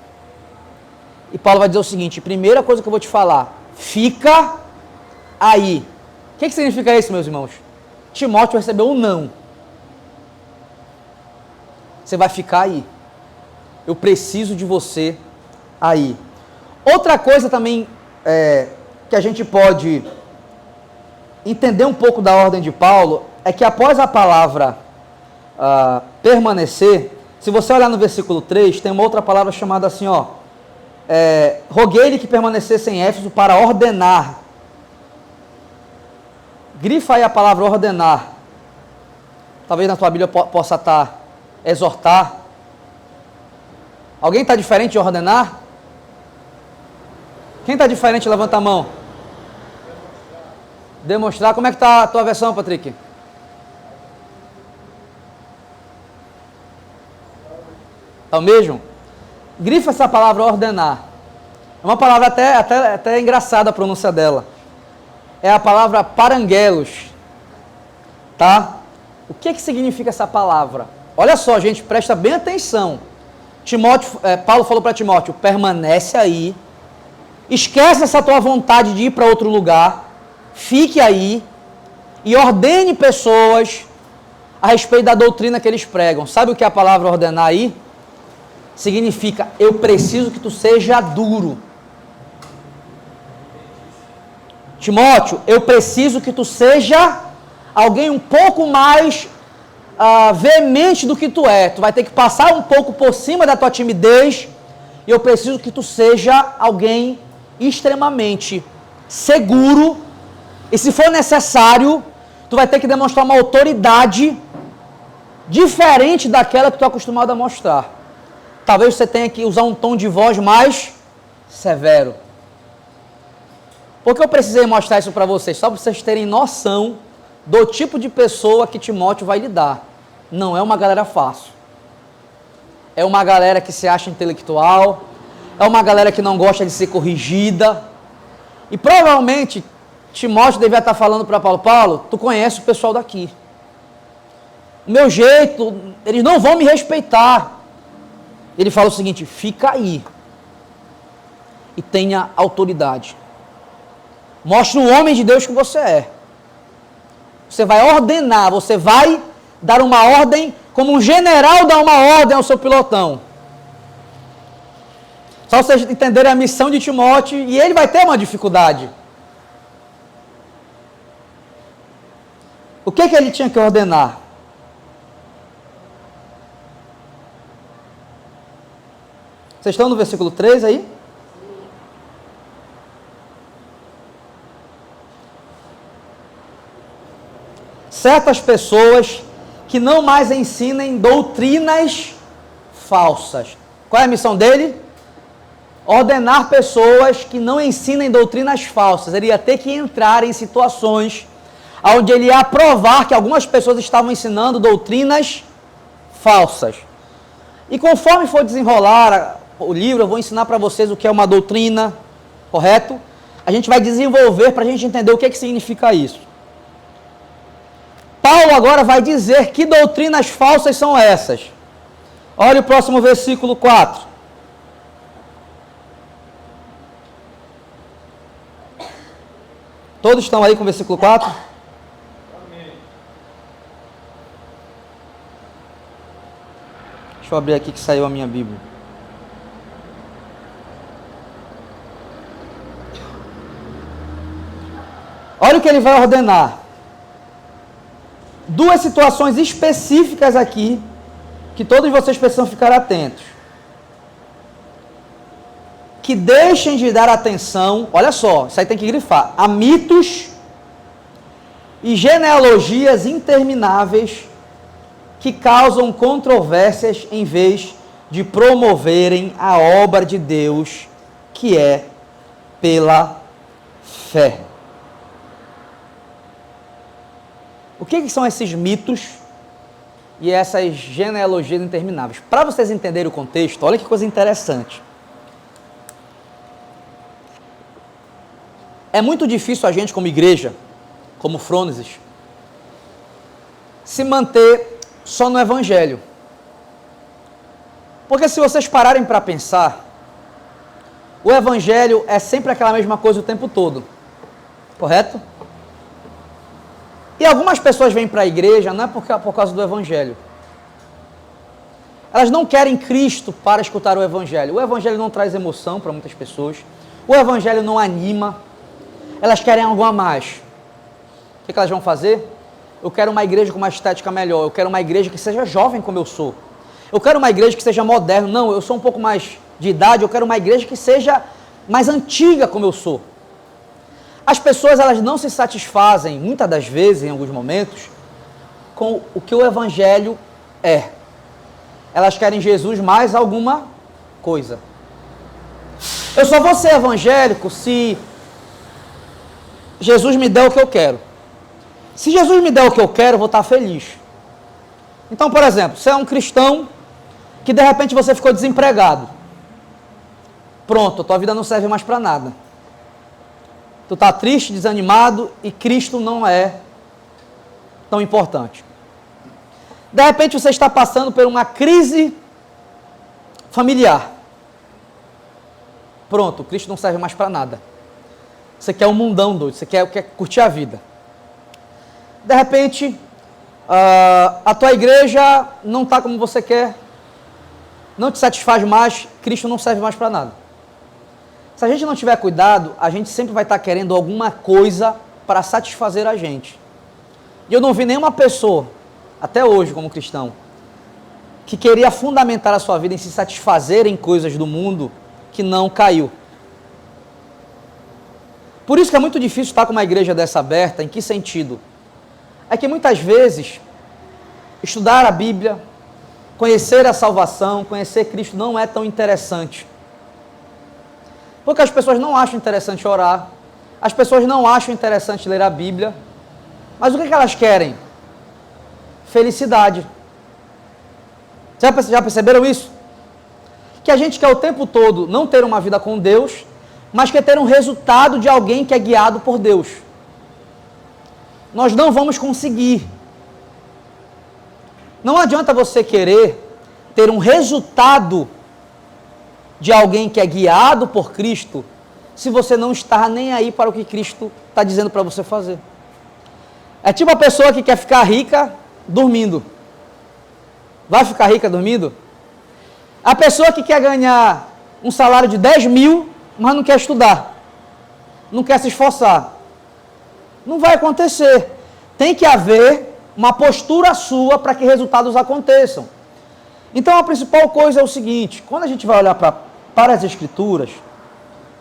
E Paulo vai dizer o seguinte: primeira coisa que eu vou te falar, fica aí. O que significa isso, meus irmãos? Timóteo recebeu um não. Você vai ficar aí. Eu preciso de você aí. Outra coisa também que a gente pode entender um pouco da ordem de Paulo é que após a palavra permanecer, se você olhar no versículo 3, tem uma outra palavra chamada assim, roguei-lhe que permanecesse em Éfeso para ordenar. Grifa aí a palavra ordenar. Talvez na tua Bíblia possa estar exortar. Alguém está diferente de ordenar? Quem está diferente, levanta a mão. Demonstrar. Como é que está a tua versão, Patrick? Está o mesmo? Grifa essa palavra ordenar. É uma palavra até engraçada a pronúncia dela. É a palavra paranguelos. Tá? O que significa essa palavra? Olha só, gente, presta bem atenção. Paulo falou para Timóteo, permanece aí. Esquece essa tua vontade de ir para outro lugar. Fique aí. E ordene pessoas a respeito da doutrina que eles pregam. Sabe o que é a palavra ordenar aí? Significa, eu preciso que tu seja duro. Timóteo, eu preciso que tu seja alguém um pouco mais veemente do que tu é. Tu vai ter que passar um pouco por cima da tua timidez. E eu preciso que tu seja alguém extremamente seguro. E se for necessário, tu vai ter que demonstrar uma autoridade diferente daquela que tu é acostumado a mostrar. Talvez você tenha que usar um tom de voz mais severo. Por que eu precisei mostrar isso para vocês? Só para vocês terem noção do tipo de pessoa que Timóteo vai lidar. Não é uma galera fácil. É uma galera que se acha intelectual. É uma galera que não gosta de ser corrigida. E provavelmente Timóteo devia estar falando para Paulo, Paulo, tu conhece o pessoal daqui. O meu jeito, eles não vão me respeitar. Ele fala o seguinte, fica aí. E tenha autoridade. Mostre o homem de Deus que você é. Você vai ordenar, você vai dar uma ordem, como um general dá uma ordem ao seu pilotão. Só vocês entenderem a missão de Timóteo, e ele vai ter uma dificuldade. O que ele tinha que ordenar? Vocês estão no versículo 3 aí? Certas pessoas que não mais ensinem doutrinas falsas. Qual é a missão dele? Ordenar pessoas que não ensinem doutrinas falsas. Ele ia ter que entrar em situações onde ele ia provar que algumas pessoas estavam ensinando doutrinas falsas. E conforme for desenrolar o livro, eu vou ensinar para vocês o que é uma doutrina, correto? A gente vai desenvolver para a gente entender o que significa isso. Paulo agora vai dizer que doutrinas falsas são essas. Olha o próximo versículo 4. Todos estão aí com o versículo 4? Amém. Deixa eu abrir aqui que saiu a minha Bíblia. Olha o que ele vai ordenar. Duas situações específicas aqui, que todos vocês precisam ficar atentos. Que deixem de dar atenção, olha só, isso aí tem que grifar, a mitos e genealogias intermináveis que causam controvérsias em vez de promoverem a obra de Deus, que é pela fé. O que são esses mitos e essas genealogias intermináveis? Para vocês entenderem o contexto, olha que coisa interessante. É muito difícil a gente, como igreja, como Frônesis, se manter só no Evangelho. Porque se vocês pararem para pensar, o Evangelho é sempre aquela mesma coisa o tempo todo. Correto? E algumas pessoas vêm para a igreja não é por causa do Evangelho. Elas não querem Cristo para escutar o Evangelho. O Evangelho não traz emoção para muitas pessoas. O Evangelho não anima. Elas querem algo a mais. O que elas vão fazer? Eu quero uma igreja com uma estética melhor. Eu quero uma igreja que seja jovem como eu sou. Eu quero uma igreja que seja moderna. Não, eu sou um pouco mais de idade. Eu quero uma igreja que seja mais antiga como eu sou. As pessoas, elas não se satisfazem, muitas das vezes, em alguns momentos, com o que o Evangelho é. Elas querem Jesus mais alguma coisa. Eu só vou ser evangélico se Jesus me der o que eu quero. Se Jesus me der o que eu quero, eu vou estar feliz. Então, por exemplo, você é um cristão que de repente você ficou desempregado. Pronto, tua vida não serve mais para nada. Tu está triste, desanimado e Cristo não é tão importante. De repente você está passando por uma crise familiar. Pronto, Cristo não serve mais para nada. Você quer um mundão doido, você quer curtir a vida. De repente, a tua igreja não está como você quer, não te satisfaz mais, Cristo não serve mais para nada. Se a gente não tiver cuidado, a gente sempre vai estar querendo alguma coisa para satisfazer a gente. E eu não vi nenhuma pessoa, até hoje como cristão, que queria fundamentar a sua vida em se satisfazer em coisas do mundo que não caiu. Por isso que é muito difícil estar com uma igreja dessa aberta. Em que sentido? É que muitas vezes, estudar a Bíblia, conhecer a salvação, conhecer Cristo não é tão interessante. Porque as pessoas não acham interessante orar, as pessoas não acham interessante ler a Bíblia, mas o que elas querem? Felicidade. Já perceberam isso? Que a gente quer o tempo todo não ter uma vida com Deus, mas quer ter um resultado de alguém que é guiado por Deus. Nós não vamos conseguir. Não adianta você querer ter um resultado de alguém que é guiado por Cristo, se você não está nem aí para o que Cristo está dizendo para você fazer. É tipo a pessoa que quer ficar rica dormindo. Vai ficar rica dormindo? A pessoa que quer ganhar um salário de 10 mil, mas não quer estudar, não quer se esforçar. Não vai acontecer. Tem que haver uma postura sua para que resultados aconteçam. Então a principal coisa é o seguinte: quando a gente vai olhar para as Escrituras,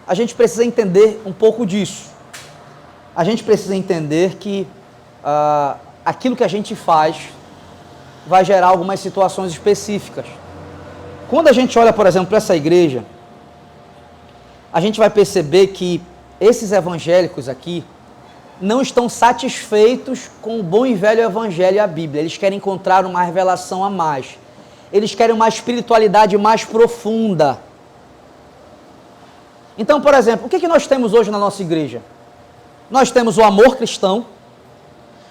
a gente precisa entender um pouco disso. A gente precisa entender que aquilo que a gente faz vai gerar algumas situações específicas. Quando a gente olha, por exemplo, para essa igreja, a gente vai perceber que esses evangélicos aqui não estão satisfeitos com o bom e velho evangelho e a Bíblia. Eles querem encontrar uma revelação a mais. Eles querem uma espiritualidade mais profunda. Então, por exemplo, o que nós temos hoje na nossa igreja? Nós temos o amor cristão,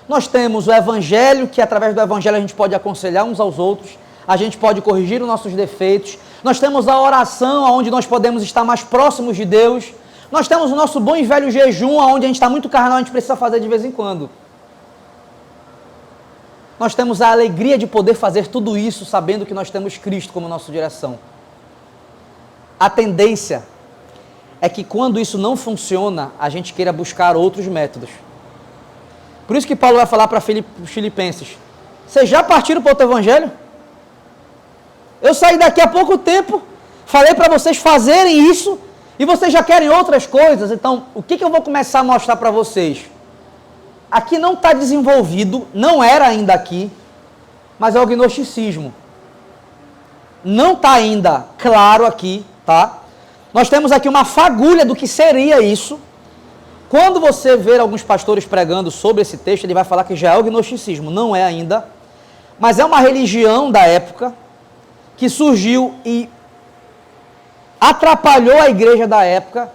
nós temos o evangelho, que através do evangelho a gente pode aconselhar uns aos outros, a gente pode corrigir os nossos defeitos, nós temos a oração, onde nós podemos estar mais próximos de Deus, nós temos o nosso bom e velho jejum, onde a gente está muito carnal, a gente precisa fazer de vez em quando. Nós temos a alegria de poder fazer tudo isso, sabendo que nós temos Cristo como nossa direção. A tendência é que quando isso não funciona, a gente queira buscar outros métodos. Por isso que Paulo vai falar para os filipenses: vocês já partiram para outro evangelho? Eu saí daqui há pouco tempo, falei para vocês fazerem isso, e vocês já querem outras coisas. Então, o que eu vou começar a mostrar para vocês? Aqui não está desenvolvido, não era ainda aqui, mas é o gnosticismo. Não está ainda claro aqui, tá? Nós temos aqui uma fagulha do que seria isso, Quando você ver alguns pastores pregando sobre esse texto, ele vai falar que já é o gnosticismo. Não é ainda, mas é uma religião da época que surgiu e atrapalhou a igreja da época,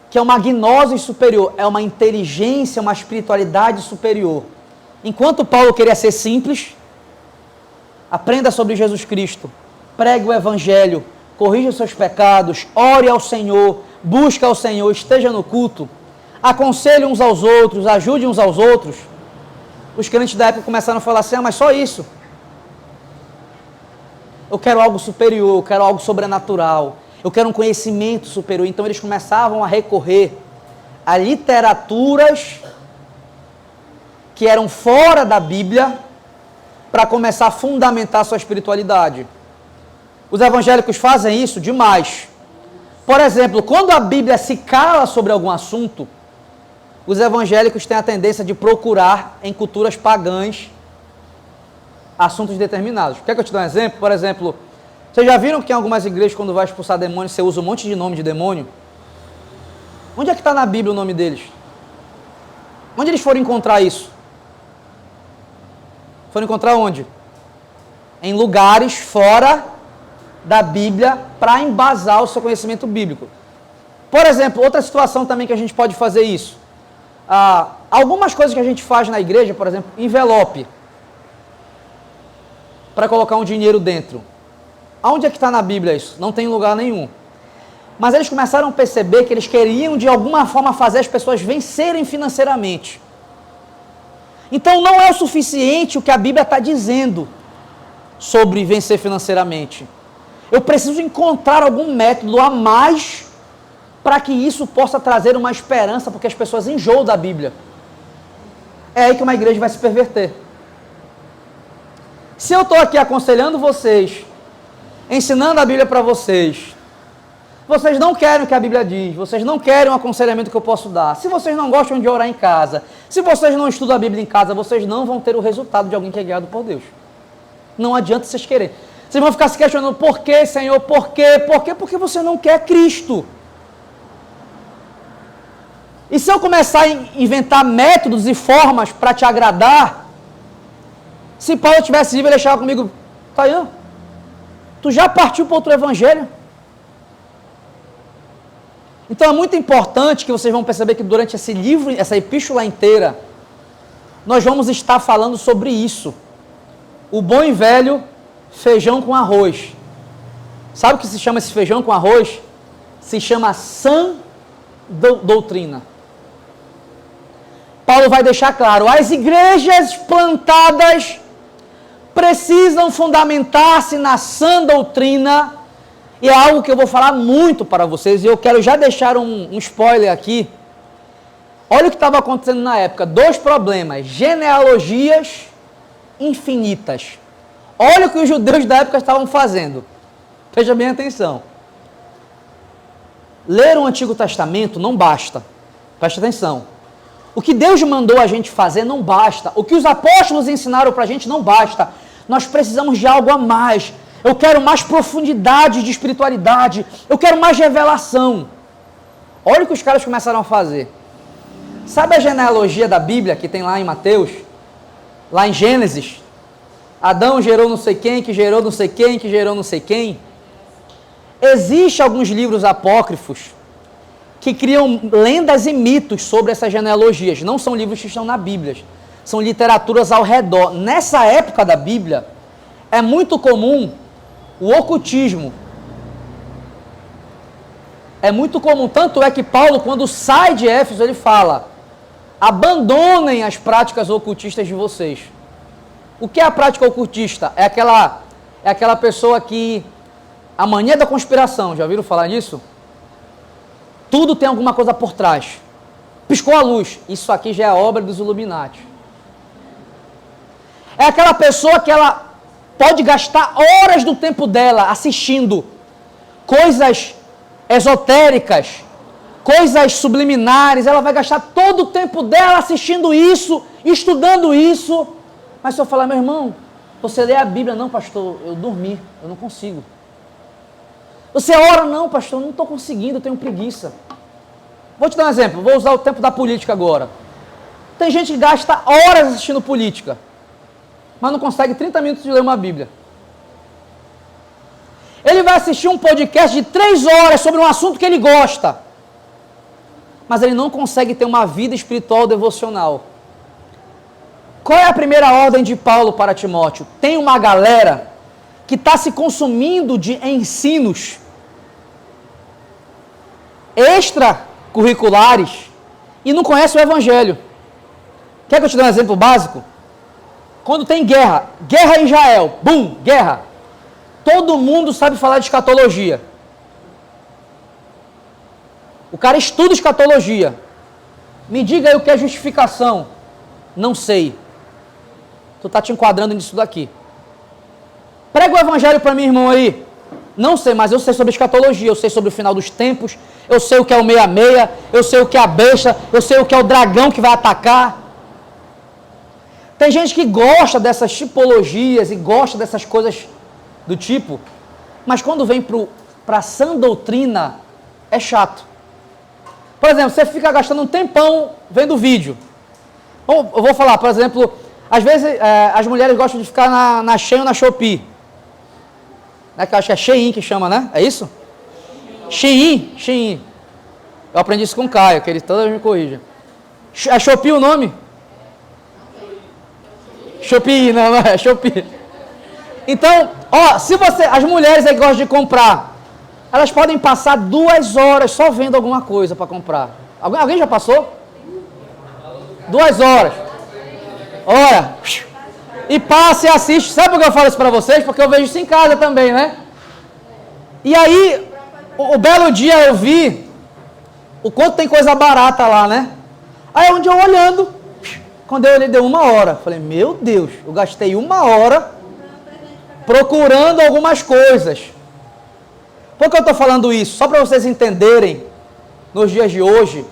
que é uma gnose superior, é uma inteligência, uma espiritualidade superior. Enquanto Paulo queria ser simples, aprenda sobre Jesus Cristo, pregue o evangelho, corrija os seus pecados, ore ao Senhor, busque ao Senhor, esteja no culto, aconselhe uns aos outros, ajude uns aos outros. Os crentes da época começaram a falar assim, mas só isso. Eu quero algo superior, eu quero algo sobrenatural, eu quero um conhecimento superior. Então eles começavam a recorrer a literaturas que eram fora da Bíblia para começar a fundamentar sua espiritualidade. Os evangélicos fazem isso demais. Por exemplo, quando a Bíblia se cala sobre algum assunto, os evangélicos têm a tendência de procurar em culturas pagãs assuntos determinados. Quer que eu te dê um exemplo? Por exemplo, vocês já viram que em algumas igrejas, quando vai expulsar demônio, você usa um monte de nome de demônio? Onde é que está na Bíblia o nome deles? Onde eles foram encontrar isso? Foram encontrar onde? Em lugares fora da Bíblia para embasar o seu conhecimento bíblico. Por exemplo, outra situação também que a gente pode fazer isso. Algumas coisas que a gente faz na igreja, por exemplo, envelope, para colocar um dinheiro dentro. Aonde é que está na Bíblia isso? Não tem lugar nenhum. Mas eles começaram a perceber que eles queriam de alguma forma fazer as pessoas vencerem financeiramente. Então não é o suficiente o que a Bíblia está dizendo sobre vencer financeiramente. Eu preciso encontrar algum método a mais para que isso possa trazer uma esperança, porque as pessoas enjoam da Bíblia. É aí que uma igreja vai se perverter. Se eu estou aqui aconselhando vocês, ensinando a Bíblia para vocês, vocês não querem o que a Bíblia diz, vocês não querem o aconselhamento que eu posso dar, se vocês não gostam de orar em casa, se vocês não estudam a Bíblia em casa, vocês não vão ter o resultado de alguém que é guiado por Deus. Não adianta vocês quererem. Vocês vão ficar se questionando, por quê, Senhor, por quê? Por quê? Porque você não quer Cristo. E se eu começar a inventar métodos e formas para te agradar, se Paulo tivesse vivo, ele achava comigo, Taian, tu já partiu para outro evangelho? Então é muito importante que vocês vão perceber que durante esse livro, essa epístola inteira, nós vamos estar falando sobre isso. O bom e velho feijão com arroz. Sabe o que se chama esse feijão com arroz? Se chama sã doutrina. Paulo vai deixar claro, as igrejas plantadas precisam fundamentar-se na sã doutrina, e é algo que eu vou falar muito para vocês, e eu quero já deixar um spoiler aqui. Olha o que estava acontecendo na época, 2 problemas, genealogias infinitas. Olha o que os judeus da época estavam fazendo, preste bem atenção. Ler o Antigo Testamento não basta, preste atenção. O que Deus mandou a gente fazer não basta. O que os apóstolos ensinaram para a gente não basta. Nós precisamos de algo a mais. Eu quero mais profundidade de espiritualidade. Eu quero mais revelação. Olha o que os caras começaram a fazer. Sabe a genealogia da Bíblia que tem lá em Mateus? Lá em Gênesis? Adão gerou não sei quem, que gerou não sei quem, que gerou não sei quem. Existem alguns livros apócrifos que criam lendas e mitos sobre essas genealogias. Não são livros que estão na Bíblia, são literaturas ao redor. Nessa época da Bíblia, é muito comum o ocultismo. É muito comum, tanto é que Paulo, quando sai de Éfeso, ele fala, abandonem as práticas ocultistas de vocês. O que é a prática ocultista? É aquela pessoa que, a mania da conspiração, já ouviram falar disso? Tudo tem alguma coisa por trás. Piscou a luz. Isso aqui já é obra dos Illuminati. É aquela pessoa que ela pode gastar horas do tempo dela assistindo coisas esotéricas, coisas subliminares. Ela vai gastar todo o tempo dela assistindo isso, estudando isso. Mas se eu falar, meu irmão, você lê a Bíblia? Não, pastor, eu dormi, eu não consigo. Você ora? Não, pastor, eu não estou conseguindo, eu tenho preguiça. Vou te dar um exemplo, vou usar o tempo da política agora. Tem gente que gasta horas assistindo política, mas não consegue 30 minutos de ler uma Bíblia. Ele vai assistir um podcast de 3 horas sobre um assunto que ele gosta, mas ele não consegue ter uma vida espiritual devocional. Qual é a primeira ordem de Paulo para Timóteo? Tem uma galera que está se consumindo de ensinos extracurriculares e não conhece o Evangelho. Quer que eu te dê um exemplo básico? Quando tem guerra em Israel, bum, guerra. Todo mundo sabe falar de escatologia. O cara estuda escatologia. Me diga aí o que é justificação. Não sei. Tu tá te enquadrando nisso daqui. Prega o Evangelho para mim, irmão, aí. Não sei, mas eu sei sobre escatologia, eu sei sobre o final dos tempos, eu sei o que é o 66, eu sei o que é a besta, eu sei o que é o dragão que vai atacar. Tem gente que gosta dessas tipologias e gosta dessas coisas do tipo, mas quando vem para a sã doutrina, é chato. Por exemplo, você fica gastando um tempão vendo vídeo. Eu vou falar, por exemplo, às vezes as mulheres gostam de ficar na Shein ou na Shopee. Né, que eu acho que é Shein que chama, né? É isso? Shein. Eu aprendi isso com o Caio, que ele toda vez me corrige. É Shopee o nome? Shopee, não é Shopee. Então, ó, se você, as mulheres aí que gostam de comprar, elas podem passar 2 horas só vendo alguma coisa para comprar. Alguém já passou? 2 horas. Olha, e passa e assiste. Sabe por que eu falo isso para vocês? Porque eu vejo isso em casa também, né? E aí, o belo dia eu vi o quanto tem coisa barata lá, né? Aí onde eu olhando, quando eu olhei deu 1 hora. Falei, meu Deus, eu gastei 1 hora procurando algumas coisas. Por que eu estou falando isso? Só para vocês entenderem, nos dias de hoje,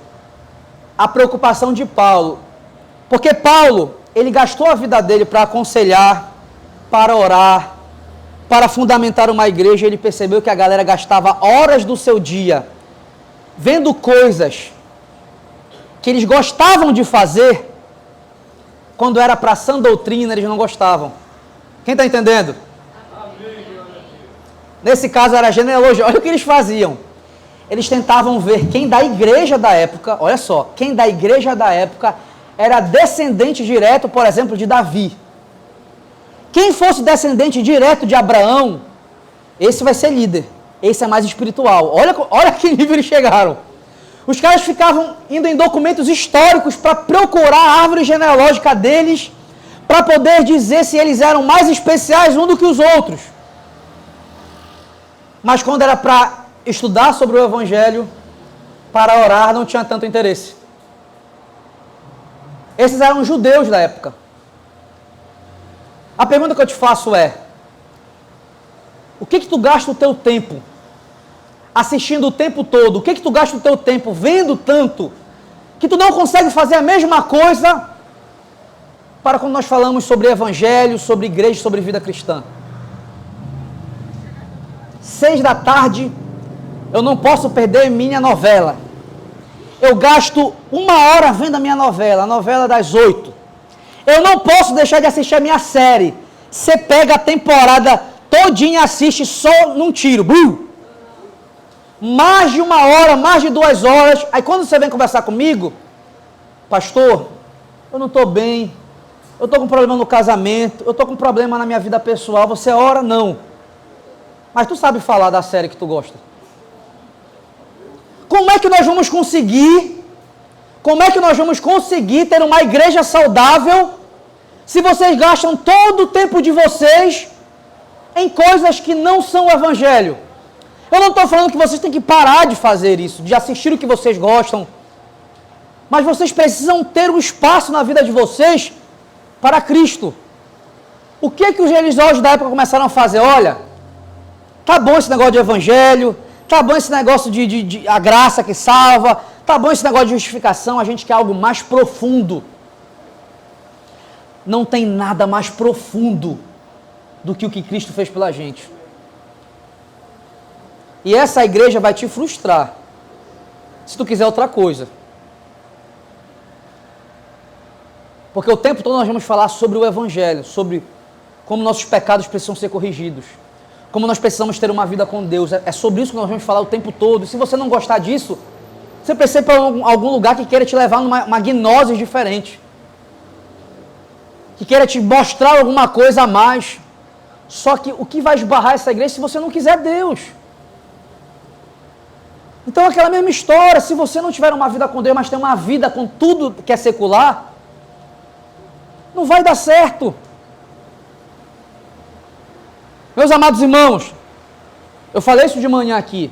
a preocupação de Paulo. Porque Paulo, ele gastou a vida dele para aconselhar, para orar, para fundamentar uma igreja. Ele percebeu que a galera gastava horas do seu dia vendo coisas que eles gostavam de fazer. Quando era para sã doutrina, eles não gostavam. Quem está entendendo? Nesse caso era genealogia. Olha o que eles faziam. Eles tentavam ver quem da igreja da época, olha só, quem da igreja da época era descendente direto, por exemplo, de Davi. Quem fosse descendente direto de Abraão, esse vai ser líder. Esse é mais espiritual. Olha que nível eles chegaram. Os caras ficavam indo em documentos históricos para procurar a árvore genealógica deles, para poder dizer se eles eram mais especiais um do que os outros. Mas quando era para estudar sobre o Evangelho, para orar, não tinha tanto interesse. Esses eram os judeus da época. A pergunta que eu te faço é, o que tu gasta o teu tempo assistindo o tempo todo? O que tu gasta o teu tempo vendo tanto que tu não consegue fazer a mesma coisa para quando nós falamos sobre Evangelho, sobre igreja, sobre vida cristã? 6 da tarde, eu não posso perder minha novela. Eu gasto 1 hora vendo a minha novela, a novela das 8. Eu não posso deixar de assistir a minha série. Você pega a temporada todinha e assiste só num tiro. Mais de 1 hora, mais de 2 horas. Aí quando você vem conversar comigo, pastor, eu não estou bem, eu estou com problema no casamento, eu estou com problema na minha vida pessoal, você ora? Não. Mas tu sabe falar da série que tu gosta. Como é que nós vamos conseguir ter uma igreja saudável se vocês gastam todo o tempo de vocês em coisas que não são o Evangelho? Eu não estou falando que vocês têm que parar de fazer isso, de assistir o que vocês gostam, mas vocês precisam ter um espaço na vida de vocês para Cristo. O que os religiosos da época começaram a fazer? Olha, tá bom esse negócio de Evangelho, tá bom esse negócio de a graça que salva, tá bom esse negócio de justificação, a gente quer algo mais profundo. Não tem nada mais profundo do que o que Cristo fez pela gente. E essa igreja vai te frustrar. se tu quiser outra coisa. Porque o tempo todo nós vamos falar sobre o Evangelho, sobre como nossos pecados precisam ser corrigidos, como nós precisamos ter uma vida com Deus. É sobre isso que nós vamos falar o tempo todo. E se você não gostar disso, você precisa ir para algum lugar que queira te levar numa gnose diferente, que queira te mostrar alguma coisa a mais. Só que o que vai esbarrar essa igreja se você não quiser Deus? Então aquela mesma história, se você não tiver uma vida com Deus, mas tem uma vida com tudo que é secular, não vai dar certo. Meus amados irmãos, eu falei isso de manhã aqui.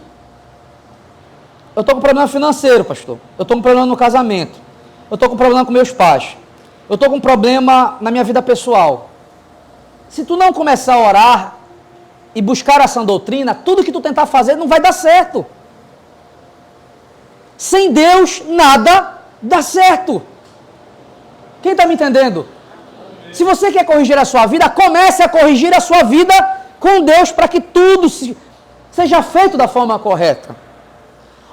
Eu estou com problema financeiro, pastor. Eu estou com problema no casamento. Eu estou com problema com meus pais. Eu estou com problema na minha vida pessoal. Se tu não começar a orar e buscar a sã doutrina, tudo que tu tentar fazer não vai dar certo. Sem Deus, nada dá certo. Quem está me entendendo? Se você quer corrigir a sua vida, comece a corrigir a sua vida com Deus para que tudo seja feito da forma correta.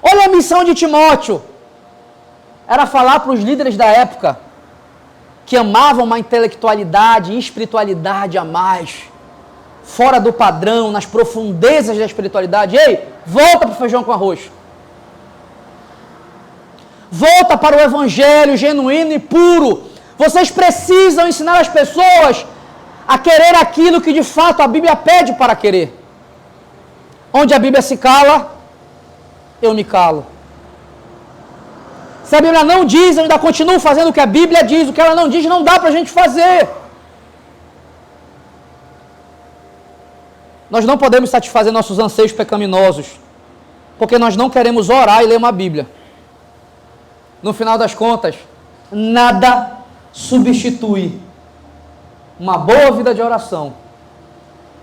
Olha a missão de Timóteo. Era falar para os líderes da época que amavam uma intelectualidade e espiritualidade a mais, fora do padrão, nas profundezas da espiritualidade. Ei, volta para o feijão com arroz. Volta para o evangelho genuíno e puro. Vocês precisam ensinar as pessoas a querer aquilo que de fato a Bíblia pede para querer. Onde a Bíblia se cala, eu me calo. Se a Bíblia não diz, eu ainda continuo fazendo o que a Bíblia diz. O que ela não diz, não dá para a gente fazer. Nós não podemos satisfazer nossos anseios pecaminosos, porque nós não queremos orar e ler uma Bíblia. No final das contas, nada substitui uma boa vida de oração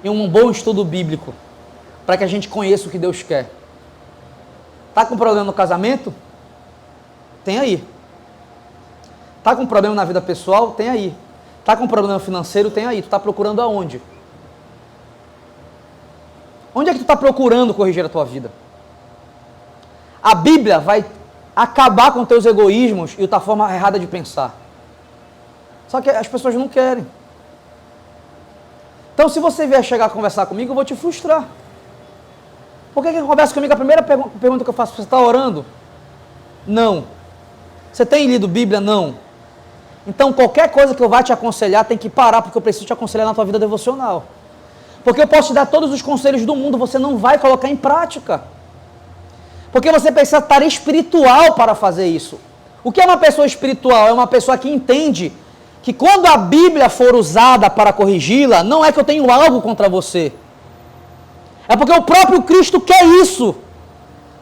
e um bom estudo bíblico para que a gente conheça o que Deus quer. Está com problema no casamento? Tem aí. Está com problema na vida pessoal? Tem aí. Está com problema financeiro? Tem aí. Tu está procurando aonde? Onde é que tu está procurando corrigir a tua vida? A Bíblia vai acabar com teus egoísmos e a tua forma errada de pensar. Só que as pessoas não querem. Então, se você vier chegar a conversar comigo, eu vou te frustrar. Por que conversa comigo? A primeira pergunta que eu faço, você está orando? Não. Você tem lido Bíblia? Não. Então, qualquer coisa que eu vá te aconselhar, tem que parar, porque eu preciso te aconselhar na tua vida devocional. Porque eu posso te dar todos os conselhos do mundo, você não vai colocar em prática. Porque você precisa estar espiritual para fazer isso. O que é uma pessoa espiritual? É uma pessoa que entende que quando a Bíblia for usada para corrigi-la, não é que eu tenho algo contra você. É porque o próprio Cristo quer isso.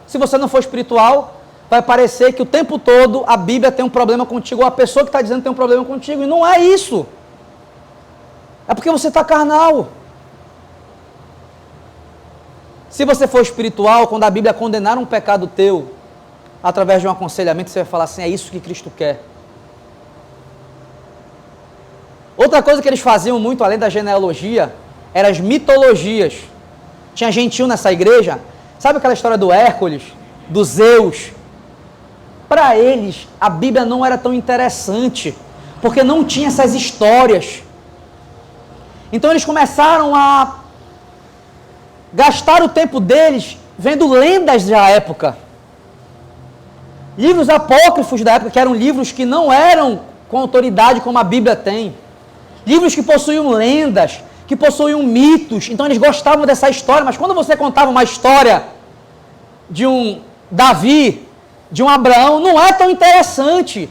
Se você não for espiritual, vai parecer que o tempo todo a Bíblia tem um problema contigo, ou a pessoa que está dizendo tem um problema contigo, e não é isso. É porque você está carnal. Se você for espiritual, quando a Bíblia condenar um pecado teu, através de um aconselhamento, você vai falar assim, é isso que Cristo quer. Outra coisa que eles faziam muito, além da genealogia, eram as mitologias. Tinha gentil nessa igreja, sabe aquela história do Hércules, do Zeus? Para eles, a Bíblia não era tão interessante, porque não tinha essas histórias. Então eles começaram a gastar o tempo deles vendo lendas da época. Livros apócrifos da época, que eram livros que não eram com autoridade como a Bíblia tem. Livros que possuíam lendas, que possuíam mitos. Então eles gostavam dessa história, mas quando você contava uma história de um Davi, de um Abraão, não é tão interessante.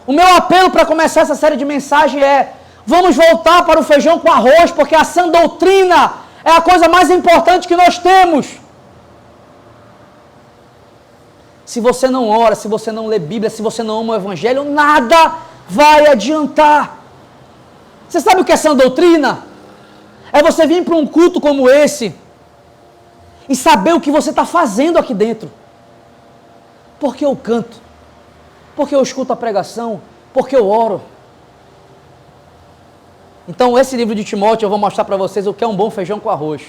O meu apelo para começar essa série de mensagens é: vamos voltar para o feijão com arroz, porque a sã doutrina é a coisa mais importante que nós temos. Se você não ora, se você não lê Bíblia, se você não ama o Evangelho, nada vai adiantar. Você sabe o que é sã doutrina? É você vir para um culto como esse e saber o que você está fazendo aqui dentro. Porque eu canto, porque eu escuto a pregação, porque eu oro. Então, esse livro de Timóteo, eu vou mostrar para vocês o que é um bom feijão com arroz.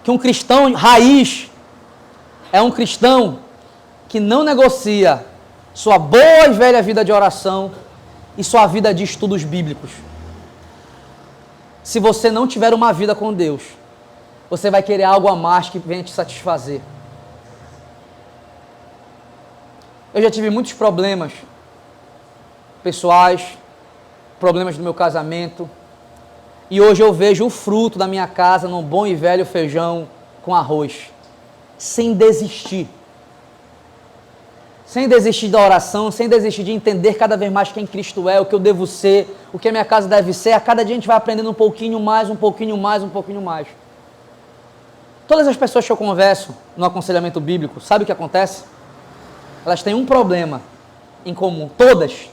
Que um cristão raiz é um cristão que não negocia sua boa e velha vida de oração e sua vida de estudos bíblicos. Se você não tiver uma vida com Deus, você vai querer algo a mais que venha te satisfazer. Eu já tive muitos problemas pessoais, problemas no meu casamento, e hoje eu vejo o fruto da minha casa num bom e velho feijão com arroz, sem desistir. Sem desistir da oração, sem desistir de entender cada vez mais quem Cristo é, o que eu devo ser, o que a minha casa deve ser. A cada dia a gente vai aprendendo um pouquinho mais, um pouquinho mais, um pouquinho mais. Todas as pessoas que eu converso no aconselhamento bíblico, sabe o que acontece? Elas têm um problema em comum, todas: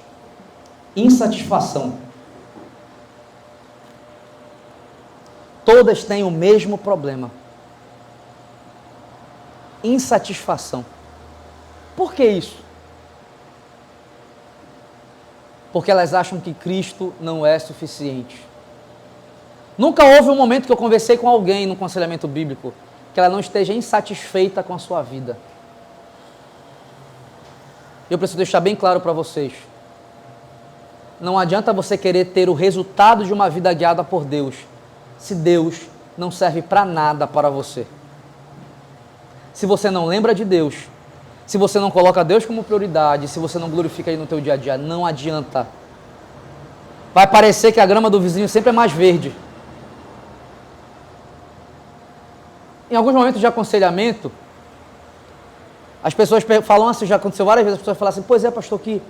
insatisfação. Todas têm o mesmo problema: insatisfação. Por que isso? Porque elas acham que Cristo não é suficiente. Nunca houve um momento que eu conversei com alguém no aconselhamento bíblico que ela não esteja insatisfeita com a sua vida. Eu preciso deixar bem claro para vocês. Não adianta você querer ter o resultado de uma vida guiada por Deus, se Deus não serve para nada para você. Se você não lembra de Deus, se você não coloca Deus como prioridade, se você não glorifica Ele no teu dia a dia, não adianta. Vai parecer que a grama do vizinho sempre é mais verde. Em alguns momentos de aconselhamento, as pessoas falam assim, já aconteceu várias vezes, as pessoas falam assim: pois é, pastor, que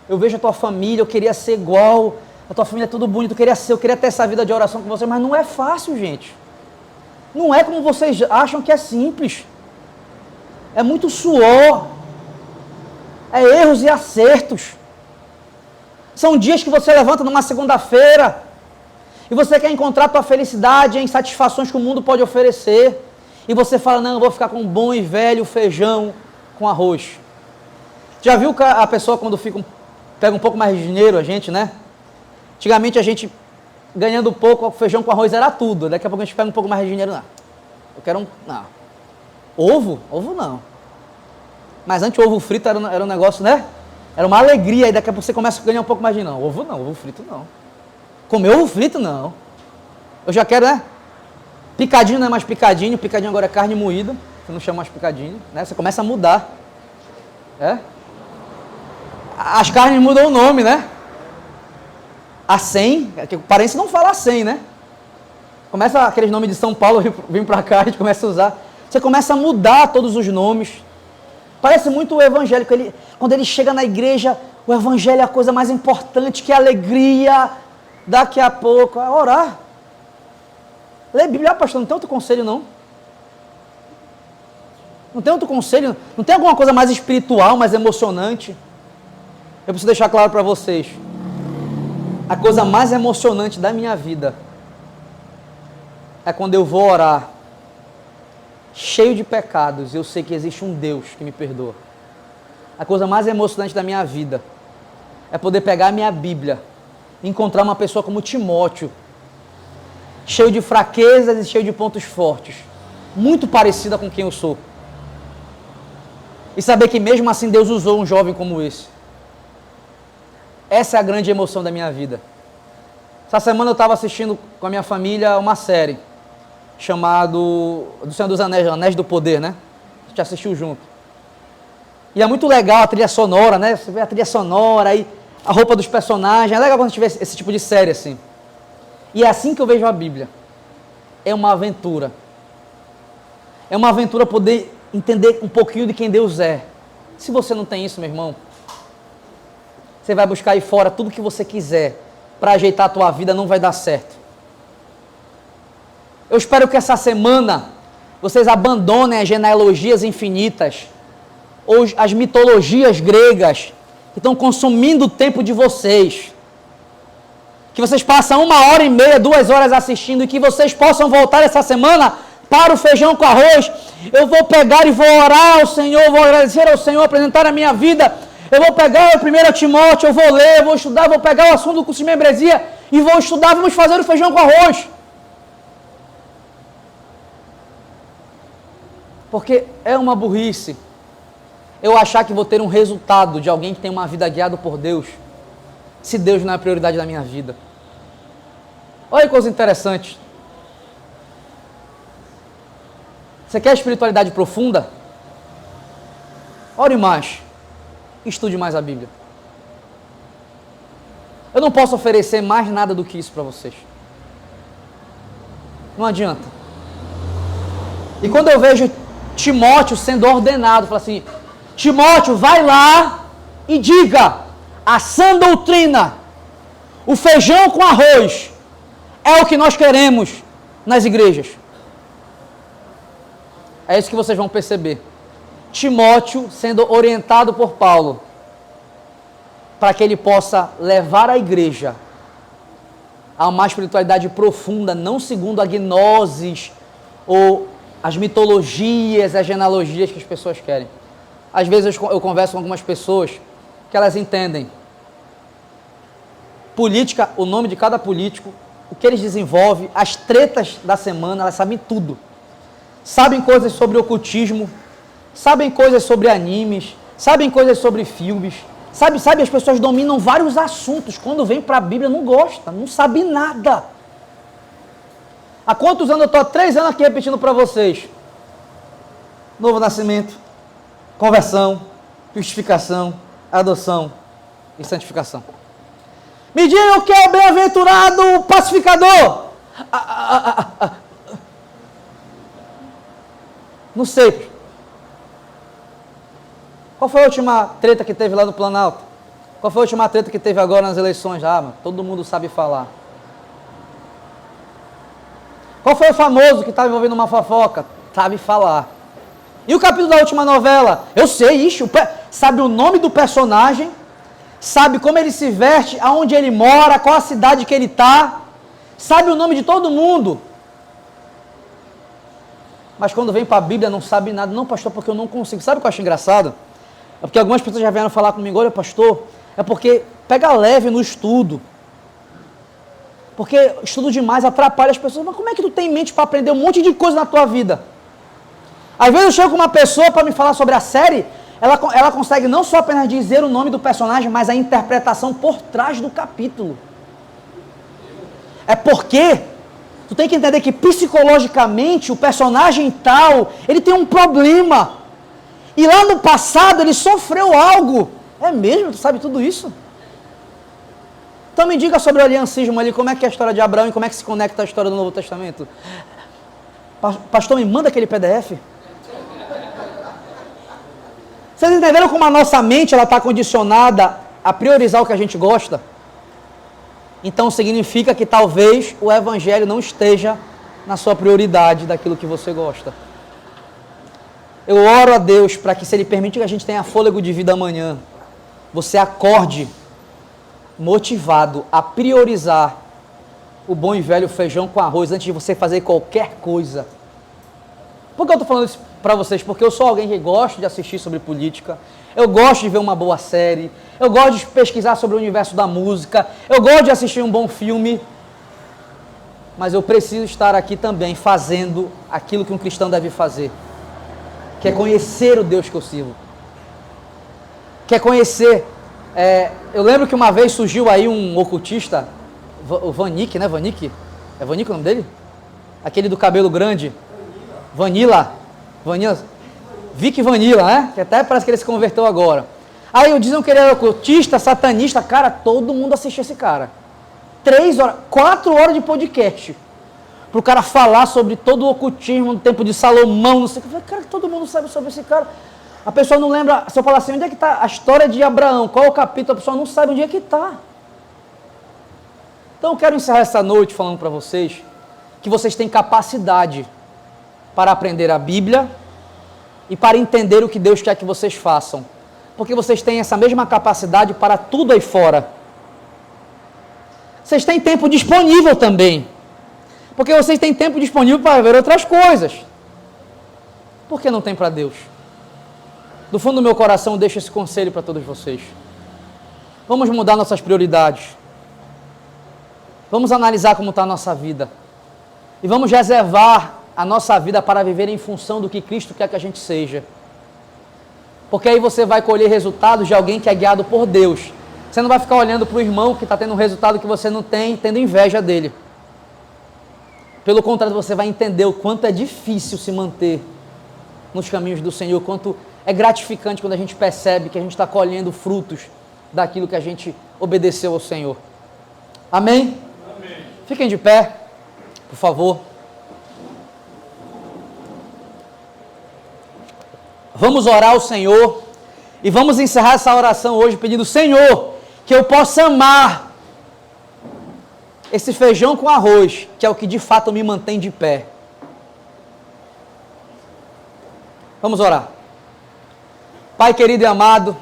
eu vejo a tua família, eu queria ser igual, a tua família é tudo bonito, eu queria ter essa vida de oração com você, mas não é fácil, gente. Não é como vocês acham que é simples. É muito suor, é erros e acertos. São dias que você levanta numa segunda-feira e você quer encontrar a tua felicidade em satisfações que o mundo pode oferecer. E você fala: não, eu vou ficar com um bom e velho feijão com arroz. Já viu que a pessoa quando pega um pouco mais de dinheiro, a gente, né? Antigamente a gente, ganhando pouco, feijão com arroz era tudo. Daqui a pouco a gente pega um pouco mais de dinheiro, não. Eu quero não. Ovo? Ovo não. Mas antes o ovo frito era um negócio, né? Era uma alegria, e daqui a pouco você começa a ganhar um pouco mais de não. Ovo não, ovo frito não. Comer ovo frito não. Eu já quero, né? Picadinho não é mais picadinho, picadinho agora é carne moída. Você não chama mais picadinho, né? Você começa a mudar. É? As carnes mudam o nome, né? A 100, o paraense não fala a 100, né? Começa aqueles nomes de São Paulo, vem pra cá, a gente começa a usar. Você começa a mudar todos os nomes. Parece muito o evangélico. Quando ele chega na igreja, o evangelho é a coisa mais importante, que é alegria. Daqui a pouco, é orar. Lê a Bíblia, pastor, não tem outro conselho, não. Não tem outro conselho, não tem alguma coisa mais espiritual, mais emocionante. Eu preciso deixar claro para vocês. A coisa mais emocionante da minha vida é quando eu vou orar, cheio de pecados, eu sei que existe um Deus que me perdoa. A coisa mais emocionante da minha vida é poder pegar a minha Bíblia e encontrar uma pessoa como Timóteo, cheio de fraquezas e cheio de pontos fortes, muito parecida com quem eu sou. E saber que mesmo assim Deus usou um jovem como esse. Essa é a grande emoção da minha vida. Essa semana eu estava assistindo com a minha família uma série chamado do Senhor dos Anéis, Anéis do Poder, né? A gente assistiu junto. E é muito legal a trilha sonora, né? Você vê a trilha sonora, aí a roupa dos personagens. É legal quando a gente vê esse tipo de série assim. E é assim que eu vejo a Bíblia. É uma aventura. É uma aventura poder entender um pouquinho de quem Deus é. Se você não tem isso, meu irmão, você vai buscar aí fora tudo que você quiser para ajeitar a tua vida, não vai dar certo. Eu espero que essa semana vocês abandonem as genealogias infinitas ou as mitologias gregas que estão consumindo o tempo de vocês. Que vocês passam 1h30, 2 horas assistindo e que vocês possam voltar essa semana para o feijão com arroz. Eu vou pegar e vou orar ao Senhor, vou agradecer ao Senhor, apresentar a minha vida. Eu vou pegar o 1 Timóteo, eu vou ler, eu vou estudar, vou pegar o assunto do curso de membresia e vou estudar, vamos fazer o feijão com arroz. Porque é uma burrice eu achar que vou ter um resultado de alguém que tem uma vida guiada por Deus, se Deus não é a prioridade da minha vida. Olha que coisa interessante. Você quer espiritualidade profunda? Ore mais. Estude mais a Bíblia. Eu não posso oferecer mais nada do que isso para vocês. Não adianta. E quando eu vejo Timóteo sendo ordenado, fala assim: Timóteo, vai lá e diga, a sã doutrina, o feijão com arroz, é o que nós queremos nas igrejas. É isso que vocês vão perceber. Timóteo sendo orientado por Paulo, para que ele possa levar a igreja a uma espiritualidade profunda, não segundo a gnoses ou as mitologias, as genealogias que as pessoas querem. Às vezes eu converso com algumas pessoas que elas entendem política, o nome de cada político, o que eles desenvolvem, as tretas da semana, elas sabem tudo. Sabem coisas sobre ocultismo, sabem coisas sobre animes, sabem coisas sobre filmes, sabe, as pessoas dominam vários assuntos, quando vem para a Bíblia não gosta, não sabe nada. Há quantos anos eu estou? 3 anos aqui repetindo para vocês. Novo nascimento, conversão, justificação, adoção e santificação. Me digam o que é o bem-aventurado pacificador. Não sei. Qual foi a última treta que teve lá no Planalto? Qual foi a última treta que teve agora nas eleições? Mano, todo mundo sabe falar. Qual foi o famoso que estava envolvendo uma fofoca? Sabe falar. E o capítulo da última novela? Eu sei, sabe o nome do personagem, sabe como ele se veste, aonde ele mora, qual a cidade que ele está, sabe o nome de todo mundo. Mas quando vem para a Bíblia não sabe nada. Não, pastor, porque eu não consigo. Sabe o que eu acho engraçado? É porque algumas pessoas já vieram falar comigo: olha, pastor, é porque pega leve no estudo. Porque estudo demais atrapalha as pessoas. Mas como é que tu tem mente para aprender um monte de coisa na tua vida? Às vezes eu chego com uma pessoa para me falar sobre a série, ela consegue não só apenas dizer o nome do personagem, mas a interpretação por trás do capítulo. É porque tu tem que entender que psicologicamente o personagem tal, ele tem um problema. E lá no passado ele sofreu algo. É mesmo? Tu sabe tudo isso? Então me diga sobre o aliancismo ali, como é que é a história de Abraão e como é que se conecta a história do Novo Testamento. Pastor, me manda aquele PDF. Vocês entenderam como a nossa mente está condicionada a priorizar o que a gente gosta? Então significa que talvez o Evangelho não esteja na sua prioridade daquilo que você gosta. Eu oro a Deus para que, se Ele permite que a gente tenha fôlego de vida amanhã, você acorde motivado a priorizar o bom e velho feijão com arroz antes de você fazer qualquer coisa. Por que eu estou falando isso para vocês? Porque eu sou alguém que gosta de assistir sobre política, eu gosto de ver uma boa série, eu gosto de pesquisar sobre o universo da música, eu gosto de assistir um bom filme, mas eu preciso estar aqui também fazendo aquilo que um cristão deve fazer, que é conhecer o Deus que eu sirvo, que é conhecer. Eu lembro que uma vez surgiu aí um ocultista, o Vanik, né? Vanik? É Vanik o nome dele? Aquele do cabelo grande. Vanilla. Vic Vanilla, né? Que até parece que ele se converteu agora. Aí diziam que ele era ocultista, satanista. Cara, todo mundo assistia esse cara. 3 horas, 4 horas de podcast. Para o cara falar sobre todo o ocultismo no tempo de Salomão, não sei o que. Eu falei, cara, todo mundo sabe sobre esse cara. A pessoa não lembra, se eu falar assim, onde é que está a história de Abraão? Qual é o capítulo? A pessoa não sabe onde é que está. Então eu quero encerrar essa noite falando para vocês que vocês têm capacidade para aprender a Bíblia e para entender o que Deus quer que vocês façam. Porque vocês têm essa mesma capacidade para tudo aí fora. Vocês têm tempo disponível também. Porque vocês têm tempo disponível para ver outras coisas. Por que não tem para Deus? Do fundo do meu coração eu deixo esse conselho para todos vocês. Vamos mudar nossas prioridades. Vamos analisar como está a nossa vida. E vamos reservar a nossa vida para viver em função do que Cristo quer que a gente seja. Porque aí você vai colher resultados de alguém que é guiado por Deus. Você não vai ficar olhando para o irmão que está tendo um resultado que você não tem, tendo inveja dele. Pelo contrário, você vai entender o quanto é difícil se manter nos caminhos do Senhor, quanto é gratificante quando a gente percebe que a gente está colhendo frutos daquilo que a gente obedeceu ao Senhor. Amém? Amém. Fiquem de pé, por favor. Vamos orar ao Senhor e vamos encerrar essa oração hoje pedindo: Senhor, que eu possa amar esse feijão com arroz, que é o que de fato me mantém de pé. Vamos orar. Pai querido e amado,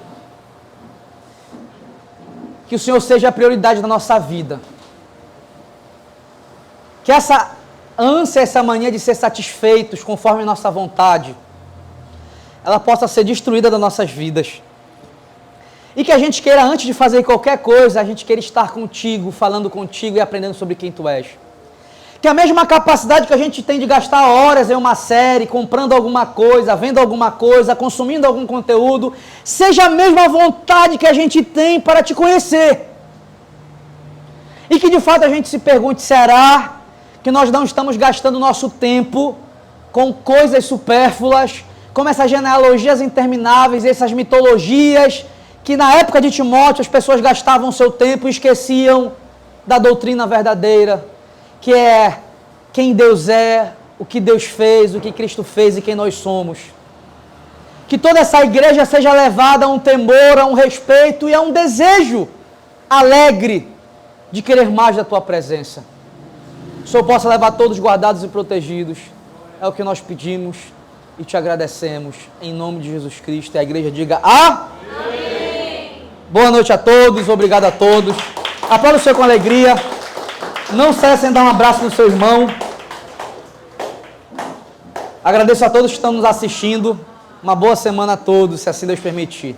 que o Senhor seja a prioridade da nossa vida. Que essa ânsia, essa mania de ser satisfeitos conforme a nossa vontade, ela possa ser destruída das nossas vidas. E que a gente queira, antes de fazer qualquer coisa, a gente queira estar contigo, falando contigo e aprendendo sobre quem tu és. Que a mesma capacidade que a gente tem de gastar horas em uma série, comprando alguma coisa, vendo alguma coisa, consumindo algum conteúdo, seja a mesma vontade que a gente tem para te conhecer. E que de fato a gente se pergunte: será que nós não estamos gastando nosso tempo com coisas supérfluas, como essas genealogias intermináveis, essas mitologias, que na época de Timóteo as pessoas gastavam seu tempo e esqueciam da doutrina verdadeira, que é quem Deus é, o que Deus fez, o que Cristo fez e quem nós somos. Que toda essa igreja seja levada a um temor, a um respeito e a um desejo alegre de querer mais da tua presença. Que o Senhor possa levar todos guardados e protegidos. É o que nós pedimos e te agradecemos. Em nome de Jesus Cristo. E a igreja diga amém. Boa noite a todos, obrigado a todos. Aplauda o Senhor com alegria. Não cessem de dar um abraço no seu irmão. Agradeço a todos que estão nos assistindo. Uma boa semana a todos, se assim Deus permitir.